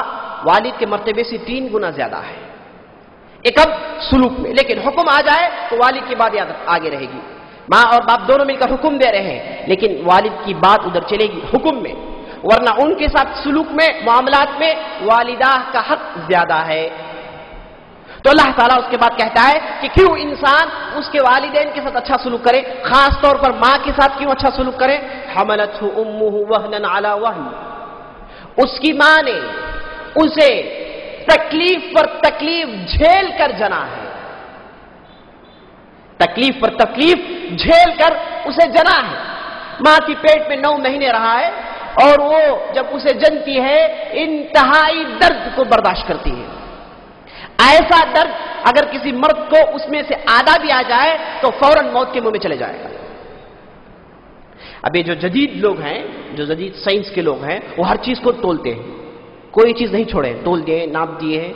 Speaker 3: والد کے مرتبے سے 3 گنا زیادہ ہے، ایک اب سلوک میں، لیکن حکم آ جائے تو والد کی بات یاد آگے رہے گی۔ ماں اور باپ دونوں مل کر حکم دے رہے ہیں لیکن والد کی بات ادھر چلے گی حکم میں، ورنہ ان کے ساتھ سلوک میں، معاملات میں والدہ کا حق زیادہ ہے۔ تو اللہ تعالیٰ اس کے بعد کہتا ہے کہ کیوں انسان اس کے والدین کے ساتھ اچھا سلوک کرے، خاص طور پر ماں کے ساتھ کیوں اچھا سلوک کرے؟ حملتہ امہ وہنا علی وہن، اس کی ماں نے اسے تکلیف پر تکلیف جھیل کر جنا ہے، تکلیف پر تکلیف جھیل کر اسے جنا ہے. ماں کی پیٹ میں 9 مہینے رہا ہے اور وہ جب اسے جنتی ہے انتہائی درد کو برداشت کرتی ہے. ایسا درد اگر کسی مرد کو اس میں سے آدھا بھی آ جائے تو فوراً موت کے منہ میں چلے جائے گا. اب یہ جو جدید لوگ ہیں، جو جدید سائنس کے لوگ ہیں، وہ ہر چیز کو تولتے ہیں، کوئی چیز نہیں چھوڑے، تول دیے، ناپ دیے ہیں،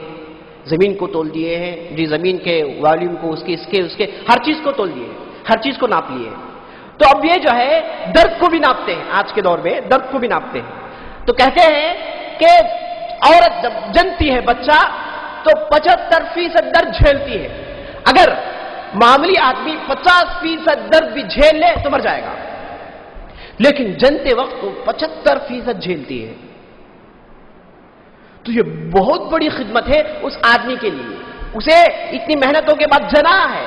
Speaker 3: زمین کو تول دیے ہیں جی، زمین کے والیوم کو، اس کے ہر چیز کو تول دیے، ہر چیز کو ناپ لیے. تو اب یہ جو ہے درد کو بھی ناپتے ہیں، آج کے دور میں درد کو بھی ناپتے ہیں. تو کہتے ہیں کہ عورت جب جنتی ہے بچہ تو 75% درد جھیلتی ہے. اگر معمولی آدمی 50% درد بھی جھیل لے تو مر جائے گا، لیکن جنتے وقت وہ 75% جھیلتی ہے. تو یہ بہت بڑی خدمت ہے اس آدمی کے لیے، اسے اتنی محنتوں کے بعد جنا ہے.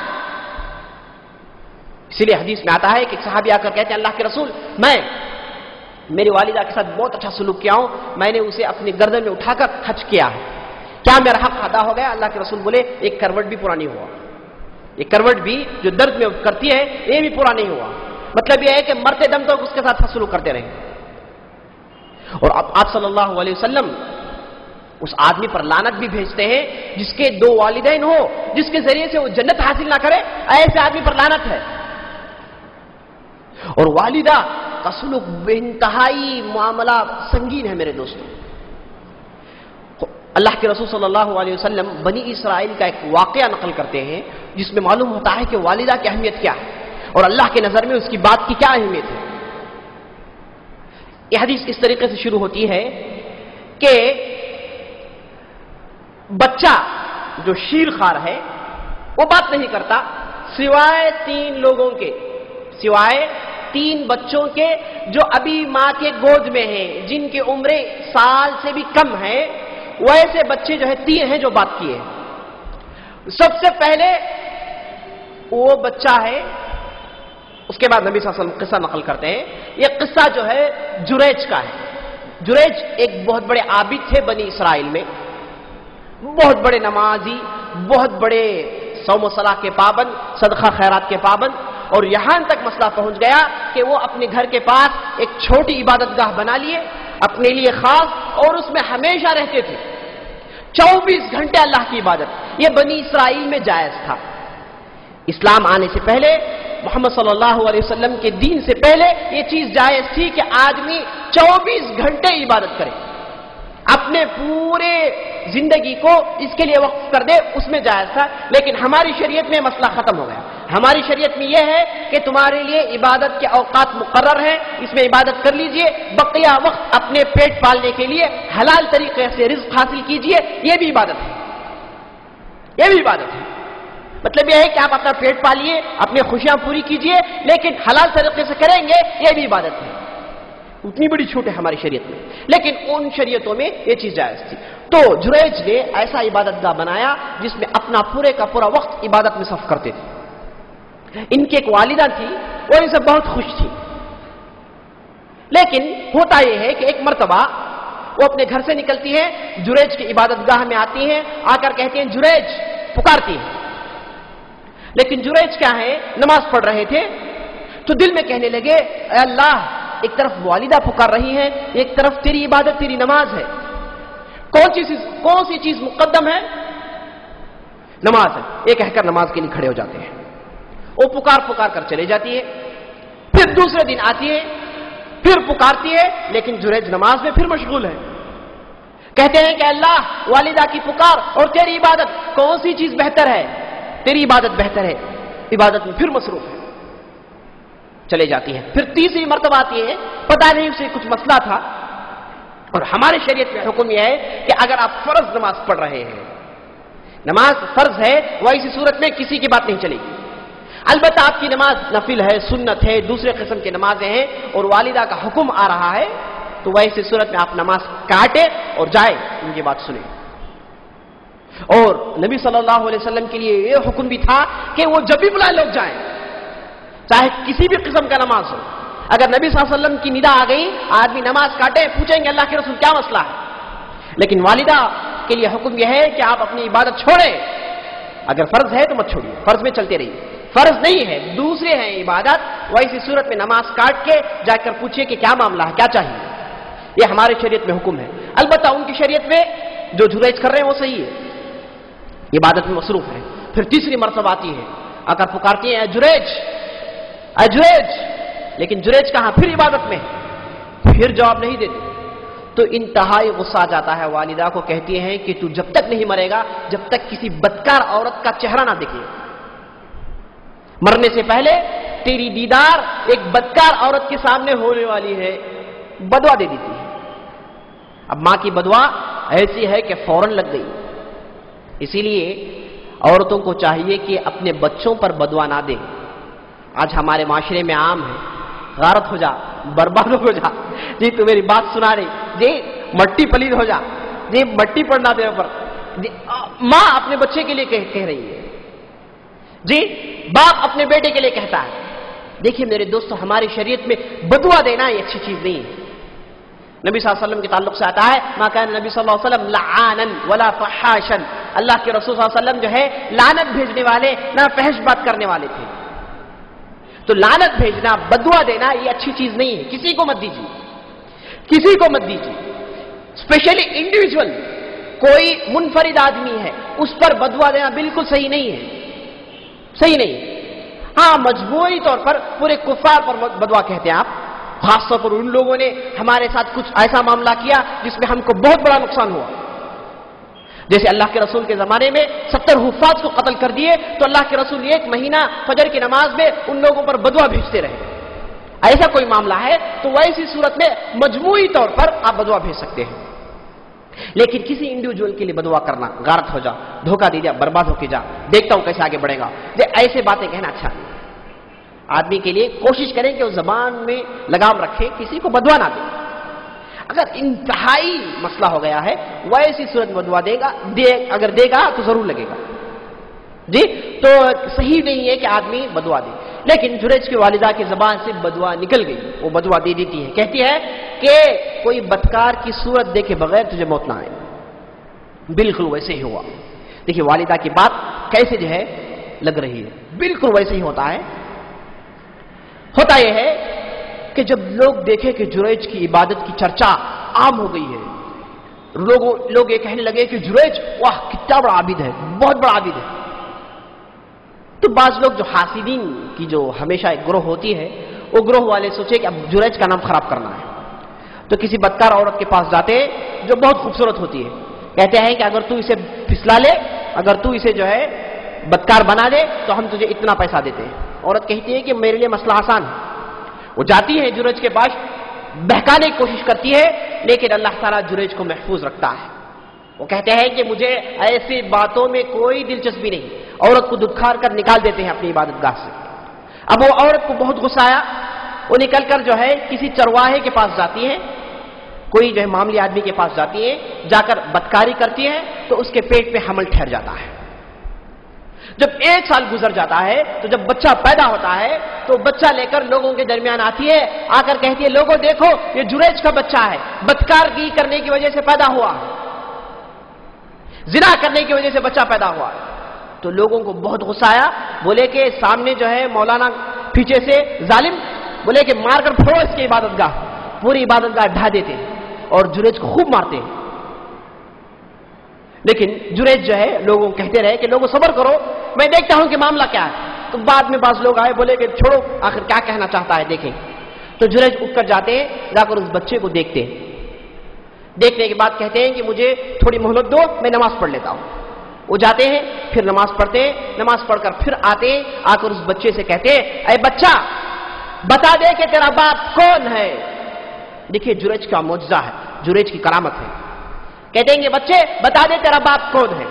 Speaker 3: اسی لیے حدیث میں آتا ہے کہ ایک صحابی آ کر کہتے ہیں اللہ کے رسول، میں میری والدہ کے ساتھ بہت اچھا سلوک کیا ہوں، میں نے اسے اپنی گردن میں اٹھا کر حج کیا ہے، کیا میرا حق ادا ہو گیا؟ اللہ کے رسول بولے ایک کروٹ بھی پورا نہیں ہوا. ایک کروٹ بھی جو درد میں کرتی ہے یہ بھی پورا نہیں ہوا. مطلب یہ ہے کہ مرتے دم تک اس کے ساتھ سلوک کرتے رہے. اور اب آپ صلی اللہ علیہ وسلم اس آدمی پر لعنت بھی بھیجتے ہیں جس کے 2 والدین ہو، جس کے ذریعے سے وہ جنت حاصل نہ کرے، ایسے آدمی پر لعنت ہے. اور والدہ کا سلوک بے انتہائی معاملہ سنگین ہے میرے دوستوں. اللہ کے رسول صلی اللہ علیہ وسلم بنی اسرائیل کا ایک واقعہ نقل کرتے ہیں جس میں معلوم ہوتا ہے کہ والدہ کی اہمیت کیا ہے اور اللہ کی نظر میں اس کی بات کی کیا اہمیت ہے. یہ حدیث اس طریقے سے شروع ہوتی ہے کہ بچہ جو شیر خوار ہے وہ بات نہیں کرتا سوائے 3 لوگوں کے، سوائے 3 بچوں کے جو ابھی ماں کے گود میں ہیں، جن کی عمریں سال سے بھی کم ہے. ویسے بچے جو ہے 3 ہیں جو بات کیے. سب سے پہلے وہ بچہ ہے، اس کے بعد نبی صلی اللہ علیہ وسلم قصہ نقل کرتے ہیں. یہ قصہ جو ہے جریج کا ہے. جریج ایک بہت بڑے عابد تھے بنی اسرائیل میں، بہت بڑے نمازی، بہت بڑے صوم و صلاۃ کے پابند، صدقہ خیرات کے پابند. اور یہاں تک مسئلہ پہنچ گیا کہ وہ اپنے گھر کے پاس ایک چھوٹی عبادت گاہ بنا لیے اپنے لیے خاص، اور اس میں ہمیشہ رہتے تھے. 24 گھنٹے اللہ کی عبادت. یہ بنی اسرائیل میں جائز تھا. اسلام آنے سے پہلے، محمد صلی اللہ علیہ وسلم کے دین سے پہلے یہ چیز جائز تھی کہ آدمی 24 گھنٹے عبادت کرے، اپنے پورے زندگی کو اس کے لیے وقف کر دے، اس میں جائز تھا. لیکن ہماری شریعت میں مسئلہ ختم ہو گیا. ہماری شریعت میں یہ ہے کہ تمہارے لیے عبادت کے اوقات مقرر ہیں، اس میں عبادت کر لیجئے، بقیہ وقت اپنے پیٹ پالنے کے لیے حلال طریقے سے رزق حاصل کیجئے. یہ بھی عبادت ہے، یہ بھی عبادت ہے. مطلب یہ ہے کہ آپ اپنا پیٹ پالیے، اپنی خوشیاں پوری کیجئے، لیکن حلال طریقے سے کریں گے، یہ بھی عبادت ہے. اتنی بڑی چھوٹ ہے ہماری شریعت میں، لیکن ان شریعتوں میں یہ چیز جائز تھی. تو جریج نے ایسا عبادت گاہ بنایا جس میں اپنا پورے کا پورا وقت عبادت میں صرف کرتے تھے. ان کی ایک والدہ تھی، وہ ان سے بہت خوش تھی. لیکن ہوتا یہ ہے کہ ایک مرتبہ وہ اپنے گھر سے نکلتی ہے، جریج کی عبادت گاہ میں آتی ہیں، آ کر کہتے ہیں جریج، پکارتی ہیں. لیکن جریج کیا ہے، نماز پڑھ رہے تھے تو دل میں کہنے لگے اے اللہ، ایک طرف والدہ پکار رہی ہے، ایک طرف تیری عبادت، تیری نماز ہے، کون سی چیز مقدم ہے؟ نماز ہے. یہ کہہ کر نماز کے لیے کھڑے ہو جاتے ہیں. وہ پکار کر چلے جاتی ہے. پھر دوسرے دن آتی ہے، پھر پکارتی ہے، لیکن جریج نماز میں پھر مشغول ہے. کہتے ہیں کہ اللہ، والدہ کی پکار اور تیری عبادت، کون سی چیز بہتر ہے؟ تیری عبادت بہتر ہے. عبادت میں پھر مصروف ہے، چلے جاتی ہے. پھر تیسری مرتبہ آتی ہے، پتہ نہیں اسے کچھ مسئلہ تھا. اور ہمارے شریعت میں حکم یہ ہے کہ اگر آپ فرض نماز پڑھ رہے ہیں، نماز فرض ہے، وہ اسی صورت میں کسی کی بات نہیں چلے گی. البتہ آپ کی نماز نفل ہے، سنت ہے، دوسرے قسم کی نمازیں ہیں، اور والدہ کا حکم آ رہا ہے، تو ویسی صورت میں آپ نماز کاٹے اور جائے، ان کی بات سنیں. اور نبی صلی اللہ علیہ وسلم کے لیے یہ حکم بھی تھا کہ وہ جب بھی بلائے لوگ جائیں، چاہے کسی بھی قسم کا نماز ہو. اگر نبی صلی اللہ علیہ وسلم کی ندا آ گئی، آدمی نماز کاٹے، پوچھیں گے اللہ کے رسول کیا مسئلہ ہے. لیکن والدہ کے لیے حکم یہ ہے کہ آپ اپنی عبادت چھوڑیں. اگر فرض ہے تو مت چھوڑیے، فرض میں چلتے رہیے. فرض نہیں ہے، دوسرے ہیں عبادت، ویسی صورت میں نماز کاٹ کے جا کر پوچھے کہ کیا معاملہ ہے، کیا چاہیے. یہ ہمارے شریعت میں حکم ہے. البتہ ان کی شریعت میں جو جریج کر رہے ہیں وہ صحیح ہے، عبادت میں مصروف ہے. پھر تیسری مرتبہ آتی ہے، آ کر پکارتی ہیں اے جریج، اے جریج، لیکن جریج کہاں؟ پھر عبادت میں، پھر جواب نہیں دیتے. تو انتہائی غصہ آ جاتا ہے. والدہ کو کہتی ہیں کہ تو جب تک نہیں مرے گا جب تک کسی بدکار عورت کا چہرہ نہ دیکھے. مرنے سے پہلے تیری دیدار ایک بدکار عورت کے سامنے ہونے والی ہے. بدوا دے دیتی ہے. اب ماں کی بدوا ایسی ہے کہ فوراً لگ گئی. اسی لیے عورتوں کو چاہیے کہ اپنے بچوں پر بدوا نہ دیں. آج ہمارے معاشرے میں عام ہے، غارت ہو جا، برباد ہو جا، جی تو میری بات سنا رہی، جی مٹی پلید ہو جا، جی مٹی پڑنا دے پر، جی ماں اپنے بچے کے لیے کہہ رہی ہے، جی باپ اپنے بیٹے کے لیے کہتا ہے. دیکھیے میرے دوستو، ہماری شریعت میں بدوا دینا یہ اچھی چیز نہیں ہے. نبی صلی اللہ علیہ وسلم کے تعلق سے آتا ہے ما کان نبی صلی اللہ علیہ وسلم لعانا ولا فحاشا، اللہ کے رسول صلی اللہ علیہ وسلم جو ہے لعنت بھیجنے والے نہ فحش بات کرنے والے تھے. تو لعنت بھیجنا، بدوا دینا یہ اچھی چیز نہیں ہے. کسی کو مت دیجیے، کسی کو مت دیجیے، اسپیشلی انڈیویجول. کوئی منفرد آدمی ہے اس پر بدوا دینا بالکل صحیح نہیں ہے، صحیح نہیں. ہاں مجموعی طور پر پورے کفار پر بدوا کہتے ہیں آپ، خاص طور پر ان لوگوں نے ہمارے ساتھ کچھ ایسا معاملہ کیا جس میں ہم کو بہت بڑا نقصان ہوا. جیسے اللہ کے رسول کے زمانے میں 70 حفاظ کو قتل کر دیے تو اللہ کے رسول 1 مہینہ فجر کی نماز میں ان لوگوں پر بدوا بھیجتے رہے. ایسا کوئی معاملہ ہے تو ویسی صورت میں مجموعی طور پر آپ بدوا بھیج سکتے ہیں. لیکن کسی انڈیویجول کے لیے بدوا کرنا، غارت ہو جا، دھوکہ دے جا، برباد ہو کے جا، دیکھتا ہوں کیسے آگے بڑھے گا، ایسے باتیں کہنا اچھا نہیں. آدمی کے لیے کوشش کریں کہ وہ زبان میں لگام رکھے، کسی کو بدوا نہ دے. اگر انتہائی مسئلہ ہو گیا ہے ویسی صورت بدوا دے گا، اگر دے گا تو ضرور لگے گا. جی تو صحیح نہیں ہے کہ آدمی بدوا دے. لیکن جریج کی والدہ کی زبان سے بدوا نکل گئی، وہ بدوا دے دیتی ہے. کہتی ہے کہ کوئی بدکار کی صورت دیکھے بغیر تجھے موت نہ آئے. بالکل ویسے ہی ہوا. دیکھیے والدہ کی بات کیسے جو ہے لگ رہی ہے، بالکل ویسے ہی ہوتا ہے. ہوتا یہ ہے کہ جب لوگ دیکھیں کہ جریج کی عبادت کی چرچا عام ہو گئی ہے، لوگ یہ کہنے لگے کہ جریج واہ کتنا بڑا عابد ہے، بہت بڑا عابد ہے. تو بعض لوگ جو حاسدین کی جو ہمیشہ ایک گروہ ہوتی ہے، وہ گروہ والے سوچے کہ اب جریج کا نام خراب کرنا ہے. تو کسی بدکار عورت کے پاس جاتے ہیں جو بہت خوبصورت ہوتی ہے، کہتے ہیں کہ اگر تو اسے پھسلا لے، اگر تو اسے جو ہے بدکار بنا دے تو ہم تجھے اتنا پیسہ دیتے ہیں. عورت کہتی ہے کہ میرے لیے مسئلہ آسان ہے. وہ جاتی ہے جریج کے پاس، بہکانے کی کوشش کرتی ہے، لیکن اللہ تعالیٰ جریج کو محفوظ رکھتا ہے. وہ کہتے ہیں کہ مجھے ایسی باتوں میں کوئی دلچسپی نہیں. عورت کو دکھار کر نکال دیتے ہیں اپنی عبادت گاہ سے. اب وہ عورت کو بہت غصہ آیا، وہ نکل کر جو ہے کسی چرواہے کے پاس جاتی ہے، کوئی جو ہے معاملی آدمی کے پاس جاتی ہے، جا کر بدکاری کرتی ہے تو اس کے پیٹ پہ حمل ٹھہر جاتا ہے. جب 1 سال گزر جاتا ہے تو جب بچہ پیدا ہوتا ہے تو بچہ لے کر لوگوں کے درمیان آتی ہے، آ کر کہتی ہے لوگوں دیکھو یہ جریج کا بچہ ہے، بدکاری کرنے کی وجہ سے پیدا ہوا، زنا کرنے کی وجہ سے بچہ پیدا ہوا. تو لوگوں کو بہت غصہ آیا، بولے کہ سامنے جو ہے مولانا پیچھے سے ظالم، بولے کہ مار کر پھوڑو اس کی عبادت گاہ. پوری عبادت گاہ ڈھا دیتے ہیں اور جریج کو خوب مارتے ہیں. لیکن جریج جو ہے لوگوں کہتے رہے کہ لوگوں صبر کرو، میں دیکھتا ہوں کہ معاملہ کیا ہے. تو بعد میں بعض لوگ آئے، بولے کہ چھوڑو آخر کیا کہنا چاہتا ہے دیکھیں. تو جریج اٹھ کر جاتے ہیں، جا کر اس بچے کو دیکھتے ہیں. دیکھنے کے بعد کہتے ہیں کہ مجھے تھوڑی مہلت دو، میں نماز پڑھ لیتا ہوں. وہ جاتے ہیں، پھر نماز پڑھتے ہیں، نماز پڑھ کر پھر آتے ہیں، آ کر اس بچے سے کہتے ہیں اے بچہ بتا دے کہ تیرا باپ کون ہے. دیکھیے جریج کا معجزہ ہے، جریج کی کرامت ہے. کہتے ہیں کہ بچے بتا دے تیرا باپ کون ہے.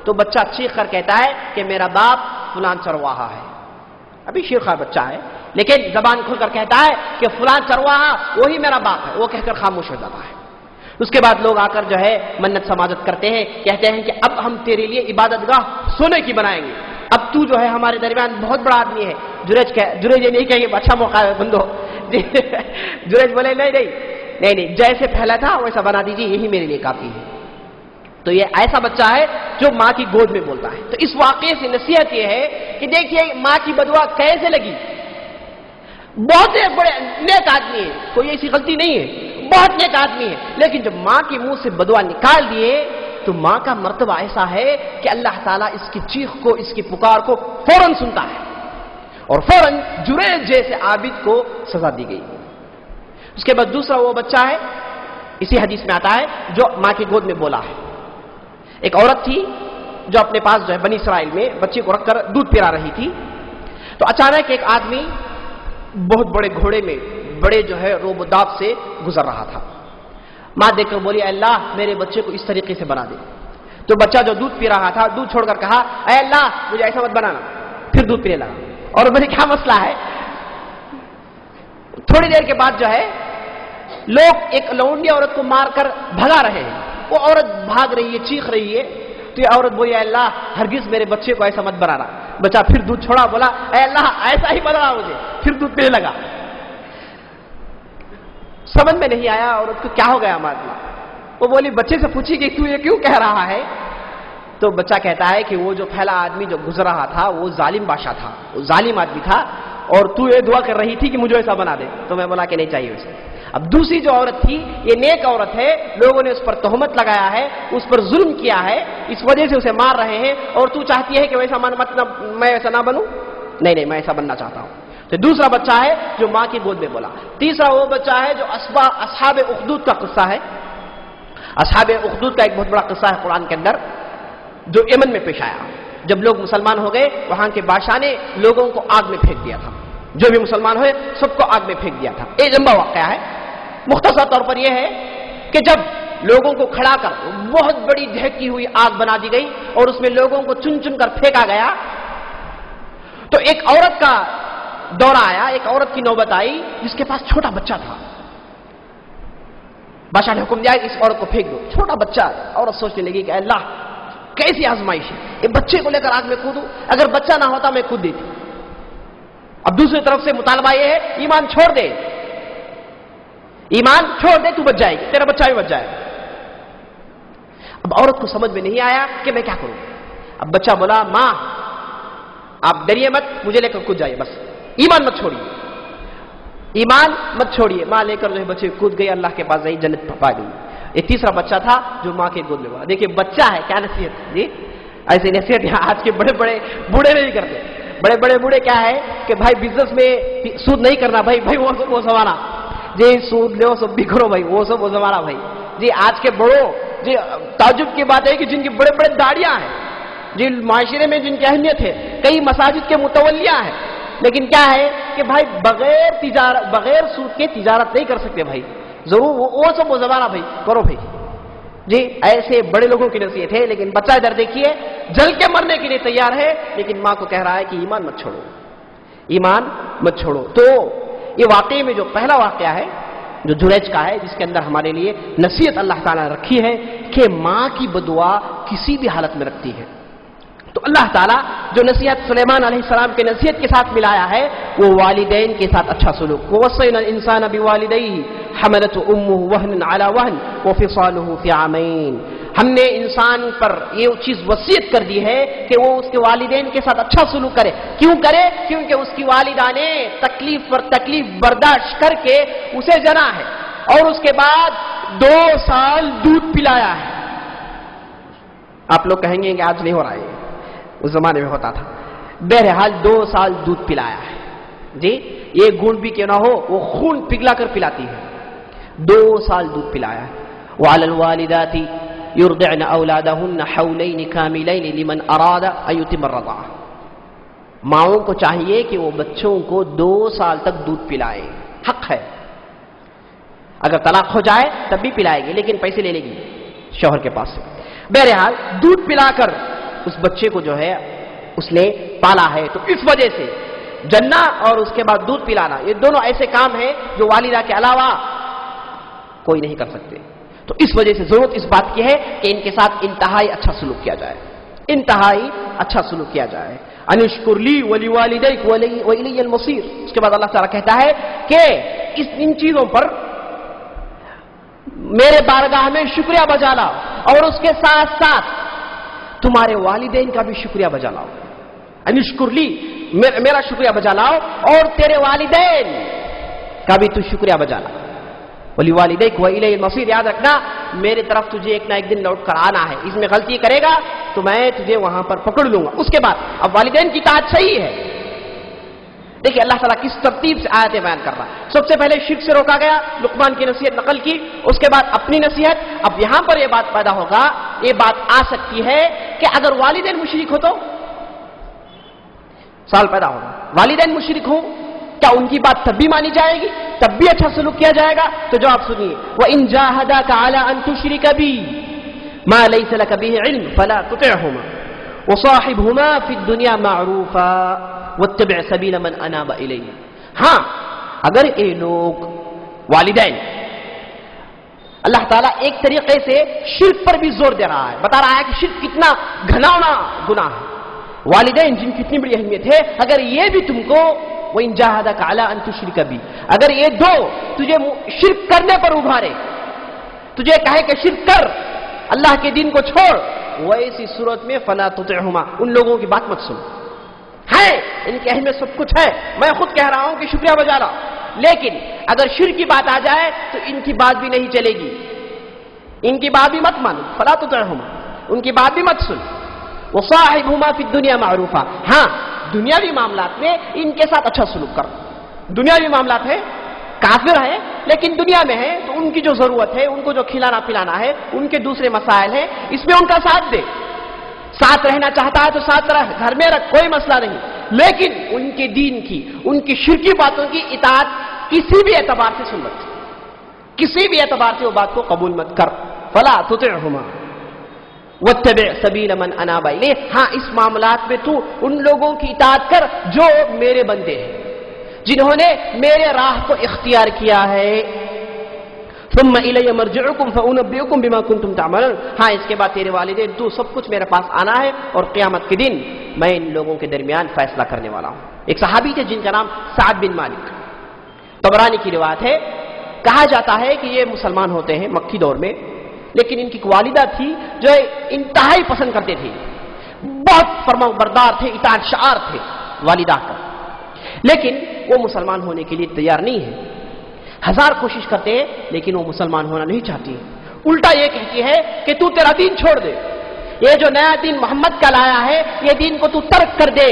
Speaker 3: تو بچہ چیخ کر کہتا ہے کہ میرا باپ فلان چرواہا ہے. ابھی شیرخوار بچہ ہے لیکن زبان کھل کر کہتا ہے کہ فلان چرواہا وہی میرا باپ ہے. وہ کہہ کر خاموش ہو جاتا ہے. اس کے بعد لوگ آ کر جو ہے منت سماجت کرتے ہیں، کہتے ہیں کہ اب ہم تیرے لیے عبادت گاہ سونے کی بنائیں گے، اب تو جو ہے ہمارے درمیان بہت بڑا آدمی ہے. جریج یہ نہیں کہیں گے اچھا موقع ہے بندو. جریج بولے نہیں جیسے پھیلا تھا ویسا بنا دیجیے، یہی میرے لیے کافی ہے. تو یہ ایسا بچہ ہے جو ماں کی گود میں بولتا ہے. تو اس واقعے سے نصیحت یہ ہے کہ دیکھیے ماں کی بدعا کیسے لگی. بہت ایک بڑے نیک آدمی ہے, کوئی ایسی غلطی نہیں ہے, بہت نیک آدمی ہے, لیکن جب ماں کے منہ سے بدعا نکال دیے تو ماں کا مرتبہ ایسا ہے کہ اللہ تعالیٰ اس کی چیخ کو, اس کی پکار کو فوراً سنتا ہے, اور فوراً جریج جیسے عابد کو سزا دی گئی. اس کے بعد دوسرا وہ بچہ ہے, اسی حدیث میں آتا ہے, جو ماں کی گود میں بولا ہے. ایک عورت تھی جو اپنے پاس جو ہے بنی اسرائیل میں بچے کو رکھ کر دودھ پلا رہی تھی. تو اچانک ایک آدمی بہت بڑے گھوڑے میں بڑے جو ہے روب و داب سے گزر رہا تھا. ماں دیکھ کر بولی, اے اللہ میرے بچے کو اس طریقے سے بنا دے. تو بچہ جو دودھ پی رہا تھا دودھ چھوڑ کر کہا, اے اللہ مجھے ایسا مت بنانا. پھر دودھ پینے لگا. اور بولے کیا مسئلہ ہے؟ تھوڑی دیر کے بعد جو ہے لوگ ایک لونڈی عورت کو مار کر بھگا رہے ہیں. وہ عورت بھاگ رہی ہے, چیخ رہی ہے. تو یہ عورت بولی, اے اللہ ہرگز میرے بچے کو ایسا مت بنانا. بچہ پھر دودھ چھوڑا, بولا اے اللہ ایسا ہی بنا مجھے. پھر دودھ پینے لگا. سمجھ میں نہیں آیا عورت کو کیا ہو گیا معاملہ. وہ بولی, بچے سے پوچھی کہ تو یہ کیوں کہہ رہا ہے؟ تو بچہ کہتا ہے کہ وہ جو پہلا آدمی جو گزر رہا تھا وہ ظالم بادشاہ تھا, وہ ظالم آدمی تھا, اور تو یہ دعا کر رہی تھی کہ مجھے ایسا بنا دے. تو میں بولا کہ نہیں چاہیے اسے. اب دوسری جو عورت تھی یہ نیک عورت ہے, لوگوں نے اس پر تہمت لگایا ہے, اس پر ظلم کیا ہے, اس وجہ سے اسے مار رہے ہیں, اور تو چاہتی ہے کہ ویسا میں ایسا نہ بنوں. نہیں میں ایسا بننا چاہتا ہوں. تو دوسرا بچہ ہے جو ماں کی گود میں بولا. تیسرا وہ بچہ ہے جو اصحاب اخدود کا قصہ ہے. اصحاب اخدود کا ایک بہت بڑا قصہ ہے قرآن کے اندر, جو یمن میں پیش آیا. جب لوگ مسلمان ہو گئے وہاں کے بادشاہ نے لوگوں کو آگ میں پھینک دیا تھا. جو بھی مسلمان ہوئے سب کو آگ میں پھینک دیا تھا. ایک لمبا واقعہ ہے. مختصر طور پر یہ ہے کہ جب لوگوں کو کھڑا کر بہت بڑی دہتی ہوئی آگ بنا دی گئی اور اس میں لوگوں کو چن چن کر پھینکا گیا, تو ایک عورت کا دورہ آیا, ایک عورت کی نوبت آئی جس کے پاس چھوٹا بچہ تھا. بادشاہ نے حکم دیا اس عورت کو پھینک دو. چھوٹا بچہ. عورت سوچنے لگی کہ اللہ کیسی آزمائش ہے, یہ بچے کو لے کر آگ میں کودوں, اگر بچہ نہ ہوتا میں کود دیتی. اب دوسری طرف سے مطالبہ یہ ہے ایمان چھوڑ دے, ایمان چھوڑ دے, تو بچ جائے گی, تیرا بچہ بھی بچ جائے گا. اب عورت کو سمجھ میں نہیں آیا کہ میں کیا کروں. اب بچہ بولا, ماں آپ ڈریے مت, مجھے لے کر کود جائیے, بس ایمان مت چھوڑیے, ایمان مت چھوڑیے. ماں لے کر جو ہے بچے کود گئی, اللہ کے پاس گئی, جنت پا گئی. یہ تیسرا بچہ تھا جو ماں کے گود میں ہوا. دیکھیے بچہ ہے, کیا نصیحت جی. ایسی نصیحت یہاں آج کے بڑے بڑے بوڑھے نہیں کرتے. بڑے بڑے بوڑھے کیا ہے کہ بھائی بزنس میں سود نہیں کرنا, بھائی وہ سب وہ زمانہ جی, سود لو سب بھی کرو بھائی, وہ سب وہ زمانہ بھائی جی. آج کے بڑوں جی, تعجب کی بات ہے کہ جن کی بڑے بڑے داڑیاں ہیں جی, معاشرے میں جن کی اہمیت ہے, کئی مساجد کے متولیہ ہیں, لیکن کیا ہے کہ بھائی بغیر سود کے تجارت نہیں کر سکتے بھائی. ضرور وہ سب وہ زمانہ بھائی کرو بھائی جی. ایسے بڑے لوگوں کی نصیحت ہے. لیکن بچہ ادھر دیکھیے جل کے مرنے کے لیے تیار ہے, لیکن ماں کو کہہ رہا ہے کہ ایمان مت چھوڑو, ایمان مت چھوڑو. تو یہ واقعے میں جو پہلا واقعہ ہے جو جریج کا ہے, جس کے اندر ہمارے لیے نصیحت اللہ تعالیٰ نے رکھی ہے کہ ماں کی بدعا کسی بھی حالت میں رکھتی ہے. تو اللہ تعالیٰ جو نصیحت سلیمان علیہ السلام کے نصیحت کے ساتھ ملایا ہے وہ والدین کے ساتھ اچھا سلوک. وَوَصَّيْنَا الْإِنسَانَ بِوَالِدَيْهِ حَمَلَتْهُ أُمُّهُ وَهْنًا عَلَى وَهْنٍ وَفِصَالُهُ فِي عَامَيْنِ. ہم نے انسان پر یہ چیز وصیت کر دی ہے کہ وہ اس کے والدین کے ساتھ اچھا سلوک کرے. کیوں کرے؟ کیونکہ اس کی والدہ نے تکلیف پر تکلیف برداشت کر کے اسے جنا ہے اور اس کے بعد 2 سال دودھ پلایا ہے. آپ لوگ کہیں گے کہ آج نہیں ہو رہا ہے, اس زمانے میں ہوتا تھا. بہرحال 2 سال دودھ پلایا ہے جی. یہ گھونٹ بھی کیوں نہ ہو, وہ خون پگھلا کر پلاتی ہے. 2 سال دودھ پلایا ہے. وعلى الوالدات يرضعن اولادهن حولين كاملين لمن اراد ان يتم الرضاعه. ماؤں کو چاہیے کہ وہ بچوں کو 2 سال تک دودھ پلائے, حق ہے. اگر طلاق ہو جائے تب بھی پلائے گی, لیکن پیسے لے لے گی شوہر کے پاس سے. بہرحال دودھ پلا کر اس بچے کو جو ہے اس نے پالا ہے. تو اس وجہ سے جننا اور اس کے بعد دودھ پلانا, یہ دونوں ایسے کام ہیں جو والدہ کے علاوہ کوئی نہیں کر سکتے. تو اس وجہ سے ضرورت اس بات کی ہے کہ ان کے ساتھ انتہائی اچھا سلوک کیا جائے, انتہائی اچھا سلوک کیا جائے. انشکر لی ولی والدیک والی المصیر. اس کے بعد اللہ تعالیٰ کہتا ہے کہ ان چیزوں پر میرے بارگاہ میں شکریہ بجا لاؤ. اور اس کے ساتھ ساتھ تمہارے والدین کا بھی شکریہ بجا لاؤ. انشکر لی، میرا شکریہ بجا لاؤ اور تیرے والدین کا بھی تو شکریہ بجا لاؤ. وَلِوَالِدَيْكَ وَإِلَيَّ الْمَصِيرُ، یاد رکھنا میرے طرف تجھے ایک نہ ایک دن لوٹ کر آنا ہے. اس میں غلطی کرے گا تو میں تجھے وہاں پر پکڑ لوں گا. اس کے بعد اب والدین کی اطاعت صحیح ہے. دیکھیں اللہ تعالیٰ کس ترتیب سے آیتیں بیان کر رہا. سب سے پہلے شرک سے روکا گیا، لقمان کی نصیحت نقل کی، اس کے بعد اپنی نصیحت. اب یہاں پر یہ بات پیدا ہوگا، یہ بات آ سکتی ہے کہ اگر والدین مشرک ہو تو سوال پیدا ہوگا، والدین مشرک ہوں کیا ان کی بات تب بھی مانی جائے گی، تب بھی اچھا سلوک کیا جائے گا؟ تو جواب سنیے، وَإِن جَاهَدَاكَ عَلَىٰ أَن تُشْرِكَ بِي مَا لَيْسَ لَكَ بِهِ عِلْمٌ فَلَا تُطِعْهُمَا وَصَاحِبْهُمَا فِي الدُّنْيَا مَعْرُوفًا وَاتَّبِعْ سَبِيلَ مَنْ أَنَابَ إِلَيَّ. ہاں اگر یہ لوگ والدین، اللہ تعالیٰ ایک طریقے سے شرک پر بھی زور دے رہا ہے، بتا رہا ہے کہ شرک کتنا گھناؤنا گناہ ہے. والدین جن کی اتنی بڑی اہمیت ہے، اگر یہ بھی تم کو وَإِن جَاهَدَاكَ عَلَىٰ أَن تُشْرِكَ بِي، اگر یہ دو تجھے شرک کرنے پر ابھارے، تجھے کہے کہ شرک کر، اللہ کے دین کو چھوڑ، ویسی صورت میں فَلَا تُطِعْهُمَا، ان لوگوں کی بات مت سن. ہے ان کی اہمیت سب کچھ ہے، میں خود کہہ رہا ہوں کہ شکریہ بجا رہا، لیکن اگر شرک کی بات آ جائے تو ان کی بات بھی نہیں چلے گی، ان کی بات بھی مت مانو. فَلَا تُطِعْهُمَا، ان کی بات بھی مت سن. وَصَاحِبْهُمَا فِي الدُّنْيَا مَعْرُوفًا، ہاں دنیاوی معاملات میں ان کے ساتھ اچھا سلوک کر. دنیاوی معاملات ہے، کافر ہے لیکن دنیا میں ہے تو ان کی جو ضرورت ہے، ان کو جو کھلانا پلانا ہے، ان کے دوسرے مسائل ہیں، اس میں ان کا ساتھ دے. ساتھ رہنا چاہتا ہے تو ساتھ رہ، گھر میں رکھ، کوئی مسئلہ نہیں، لیکن ان کے دین کی، ان کی شرکی باتوں کی اطاعت کسی بھی اعتبار سے سن مت، کسی بھی اعتبار سے وہ بات کو قبول مت کر. فَلَا تُطِعْهُمَا وَاتَّبِعْ سَبِيلَ مَنْ أَنَابَ إِلَيَّ، ہاں اس معاملات میں تو ان لوگوں کی اطاعت کر جو میرے بندے ہیں، جنہوں نے میرے راہ کو اختیار کیا ہے. ثُمَّ إِلَيَّ مَرْجِعُكُمْ فَأُنَبِّئُكُمْ بِمَا كُنتُمْ تَعْمَلُونَ، ہاں اس کے بعد تیرے والدین تو سب کچھ میرے پاس آنا ہے اور قیامت کے دن میں ان لوگوں کے درمیان فیصلہ کرنے والا ہوں. ایک صحابی تھے جن کا نام سعد بن مالک، طبرانی کی روایت ہے، کہا جاتا ہے کہ یہ مسلمان ہوتے ہیں مکی دور میں، لیکن ان کی والدہ تھی جو انتہائی پسند کرتے تھے، بہت فرما بردار تھے، اطاعت شعار تھے والدہ کا، لیکن وہ مسلمان ہونے کے لیے تیار نہیں ہے. ہزار کوشش کرتے ہیں لیکن وہ مسلمان ہونا نہیں چاہتی. الٹا یہ کہتی ہے کہ تو تیرا دین چھوڑ دے، یہ جو نیا دین محمد کا لایا ہے یہ دین کو تو ترک کر دے.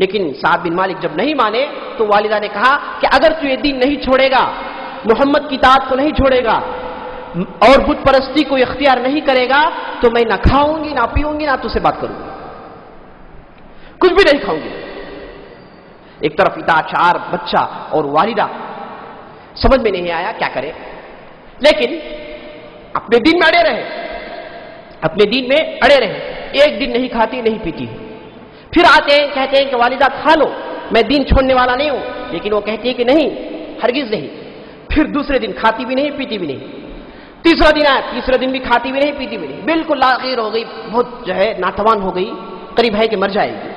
Speaker 3: لیکن سعد بن مالک جب نہیں مانے تو والدہ نے کہا کہ اگر تو یہ دین نہیں چھوڑے گا، محمد کی اطاعت کو نہیں چھوڑے گا اور بت پرستی کو اختیار نہیں کرے گا تو میں نہ کھاؤں گی، نہ پیوں گی، نہ تجھ سے بات کروں گی، کچھ بھی نہیں کھاؤں گی. ایک طرف اطاعت شعار بچہ اور والدہ، سمجھ میں نہیں آیا کیا کرے، لیکن اپنے دین میں اڑے رہے، اپنے دین میں اڑے رہے. ایک دن نہیں کھاتی نہیں پیتی، پھر آتے ہیں کہتے ہیں کہ والدہ کھا لو، میں دین چھوڑنے والا نہیں ہوں، لیکن وہ کہتی ہے کہ نہیں، ہرگز نہیں. پھر دوسرے دن کھاتی بھی نہیں پیتی بھی نہیں. تیسرا دن آیا، تیسرے دن بھی کھاتی بھی نہیں پیتی بھی نہیں، بالکل لاغیر ہو گئی، بہت جو ہے ناتوان ہو گئی، قریب ہے کہ مر جائے گی.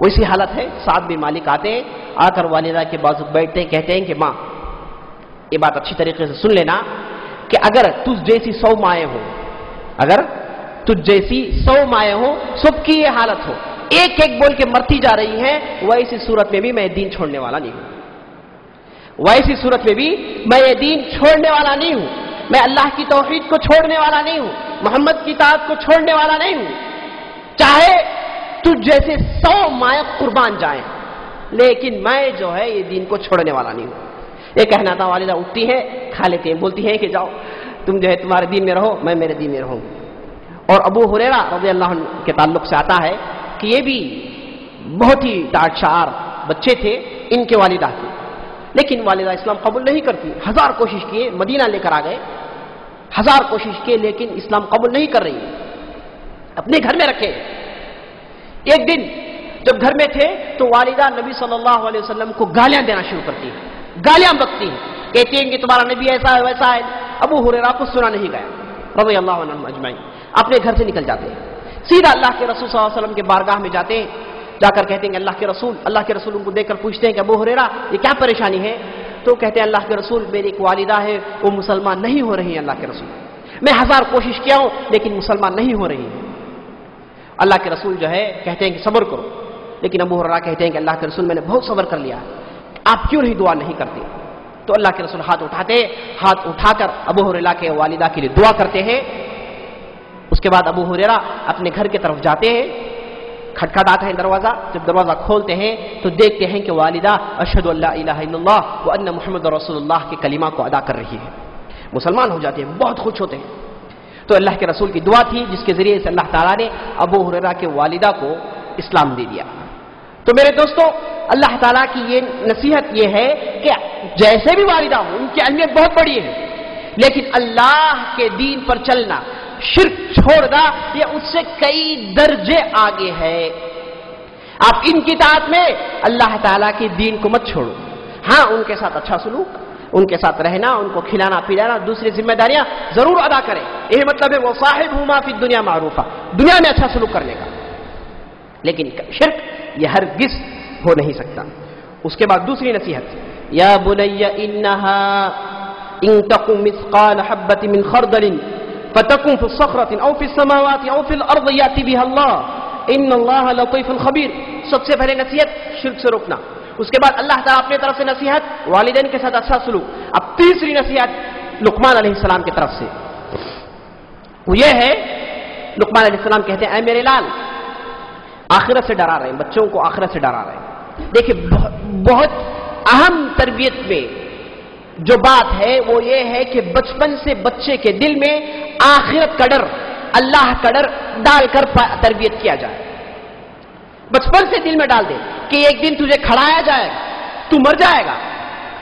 Speaker 3: ویسی حالت ہے. سعد بن مالک آتے ہیں، آ کر والدہ کے بازو بیٹھتے ہیں، کہتے ہیں کہ ماں یہ بات اچھی طریقے سے سن لینا کہ اگر تجھ جیسی 100 مائیں ہو، اگر تجھ جیسی 100 مائیں ہو، سب کی یہ حالت ہو، ایک ایک بول کے مرتی جا رہی ہیں، ویسی صورت میں بھی میں دین چھوڑنے والا نہیں ہوں، ویسی صورت میں بھی میں یہ دین چھوڑنے والا نہیں ہوں، میں اللہ کی توحید کو چھوڑنے والا نہیں ہوں، محمد کی اطاعت کو چھوڑنے والا نہیں ہوں، چاہے تجھ جیسے 100 مائیں قربان جائیں، لیکن میں جو ہے یہ دین کو چھوڑنے والا نہیں ہوں. یہ کہنا تھا. والدہ اٹھتی ہے، کھا لیتے ہیں، بولتی ہیں کہ جاؤ تم جو ہے تمہارے دین میں رہو، میں میرے دین میں رہوں. اور ابو ہریرہ رضی اللہ عنہ کے تعلق سے آتا ہے کہ یہ بھی بہت ہی اطاعت شعار بچے تھے ان کے والدہ کے، لیکن والدہ اسلام قبول نہیں کرتی. 1000 کوشش کیے، مدینہ لے کر آ گئے، 1000 کوشش کیے لیکن اسلام قبول نہیں کر رہی، اپنے گھر میں رکھے. ایک دن جب گھر میں تھے تو والدہ نبی صلی اللہ علیہ وسلم کو گالیاں دینا شروع کرتی ہیں، گالیاں بکتی ہیں، کہتی ہیں کہ تمہارا نبی ایسا ہے ویسا ہے. ابو ہریرہ کو سنا نہیں گیا رضی اللہ عنہم اجمعین، اپنے گھر سے نکل جاتے ہیں، سیدھا اللہ کے رسول صلی اللہ علیہ وسلم کے بارگاہ میں جاتے ہیں. جا کر کہتے ہیں کہ اللہ کے رسول ان کو دیکھ کر پوچھتے ہیں کہ ابو ہریرہ یہ کیا پریشانی ہے؟ تو کہتے ہیں اللہ کے رسول میری ایک والدہ ہے وہ مسلمان نہیں ہو رہی ہیں اللہ کے رسول. میں 1000 کوشش کیا ہوں لیکن مسلمان نہیں ہو رہی. اللہ کے رسول جو ہے کہتے ہیں کہ صبر کرو، لیکن ابو ہریرہ کہتے ہیں کہ اللہ کے رسول میں نے بہت صبر کر لیا، آپ کیوں نہیں دعا نہیں کرتے؟ تو اللہ کے رسول ہاتھ اٹھا کر ابو ہریرہ کے والدہ کے لیے دعا کرتے ہیں. اس کے بعد ابو ہریرہ اپنے گھر کی طرف جاتے ہیں، کھٹکھٹاتا ہے دروازہ. جب دروازہ کھولتے ہیں تو دیکھتے ہیں کہ والدہ اشہد ان لا الہ الا اللہ وان محمد رسول اللہ کے کلمہ کو ادا کر رہی ہے. مسلمان ہو جاتے ہیں، بہت خوش ہوتے ہیں. تو اللہ کے رسول کی دعا تھی جس کے ذریعے سے اللہ تعالیٰ نے ابو ہریرہ کے والدہ کو اسلام دے دیا. تو میرے دوستو، اللہ تعالیٰ کی یہ نصیحت یہ ہے کہ جیسے بھی والدہ ہوں ان کی اہمیت بہت بڑی ہے، لیکن اللہ کے دین پر چلنا، شرک چھوڑنا، یہ اس سے کئی درجے آگے ہے. آپ ان کی اطاعت میں اللہ تعالیٰ کے دین کو مت چھوڑو. ہاں، ان کے ساتھ اچھا سلوک، ان کے ساتھ رہنا، ان کو کھلانا پلانا، دوسری ذمہ داریاں ضرور ادا کریں. یہ مطلب ہے وہ صاحبہما فی الدنیا معروفہ، دنیا میں اچھا سلوک کرنے کا. لیکن شرک یہ ہرگز ہو نہیں سکتا. اس کے بعد دوسری نصیحت، یا بنی انہا ان تکن مثقال حبۃ من خردل فتکن فی الصخرۃ او فی السماوات او فی الارض یأتی بها اللہ ان اللہ لطیف خبیر. سب سے پہلے نصیحت شرک سے روکنا. اس کے بعد اللہ تعالیٰ اپنے طرف سے نصیحت والدین کے ساتھ اچھا سلوک. اب تیسری نصیحت لقمان علیہ السلام کی طرف سے وہ یہ ہے، لقمان علیہ السلام کہتے ہیں اے میرے لال، آخرت سے ڈرا رہے ہیں، بچوں کو آخرت سے ڈرا رہے ہیں. دیکھیں بہت اہم تربیت میں جو بات ہے وہ یہ ہے کہ بچپن سے بچے کے دل میں آخرت کا ڈر، اللہ کا ڈر ڈال کر تربیت کیا جائے. بچپن سے دل میں ڈال دے کہ ایک دن تجھے کھڑایا جائے گا، تو مر جائے گا،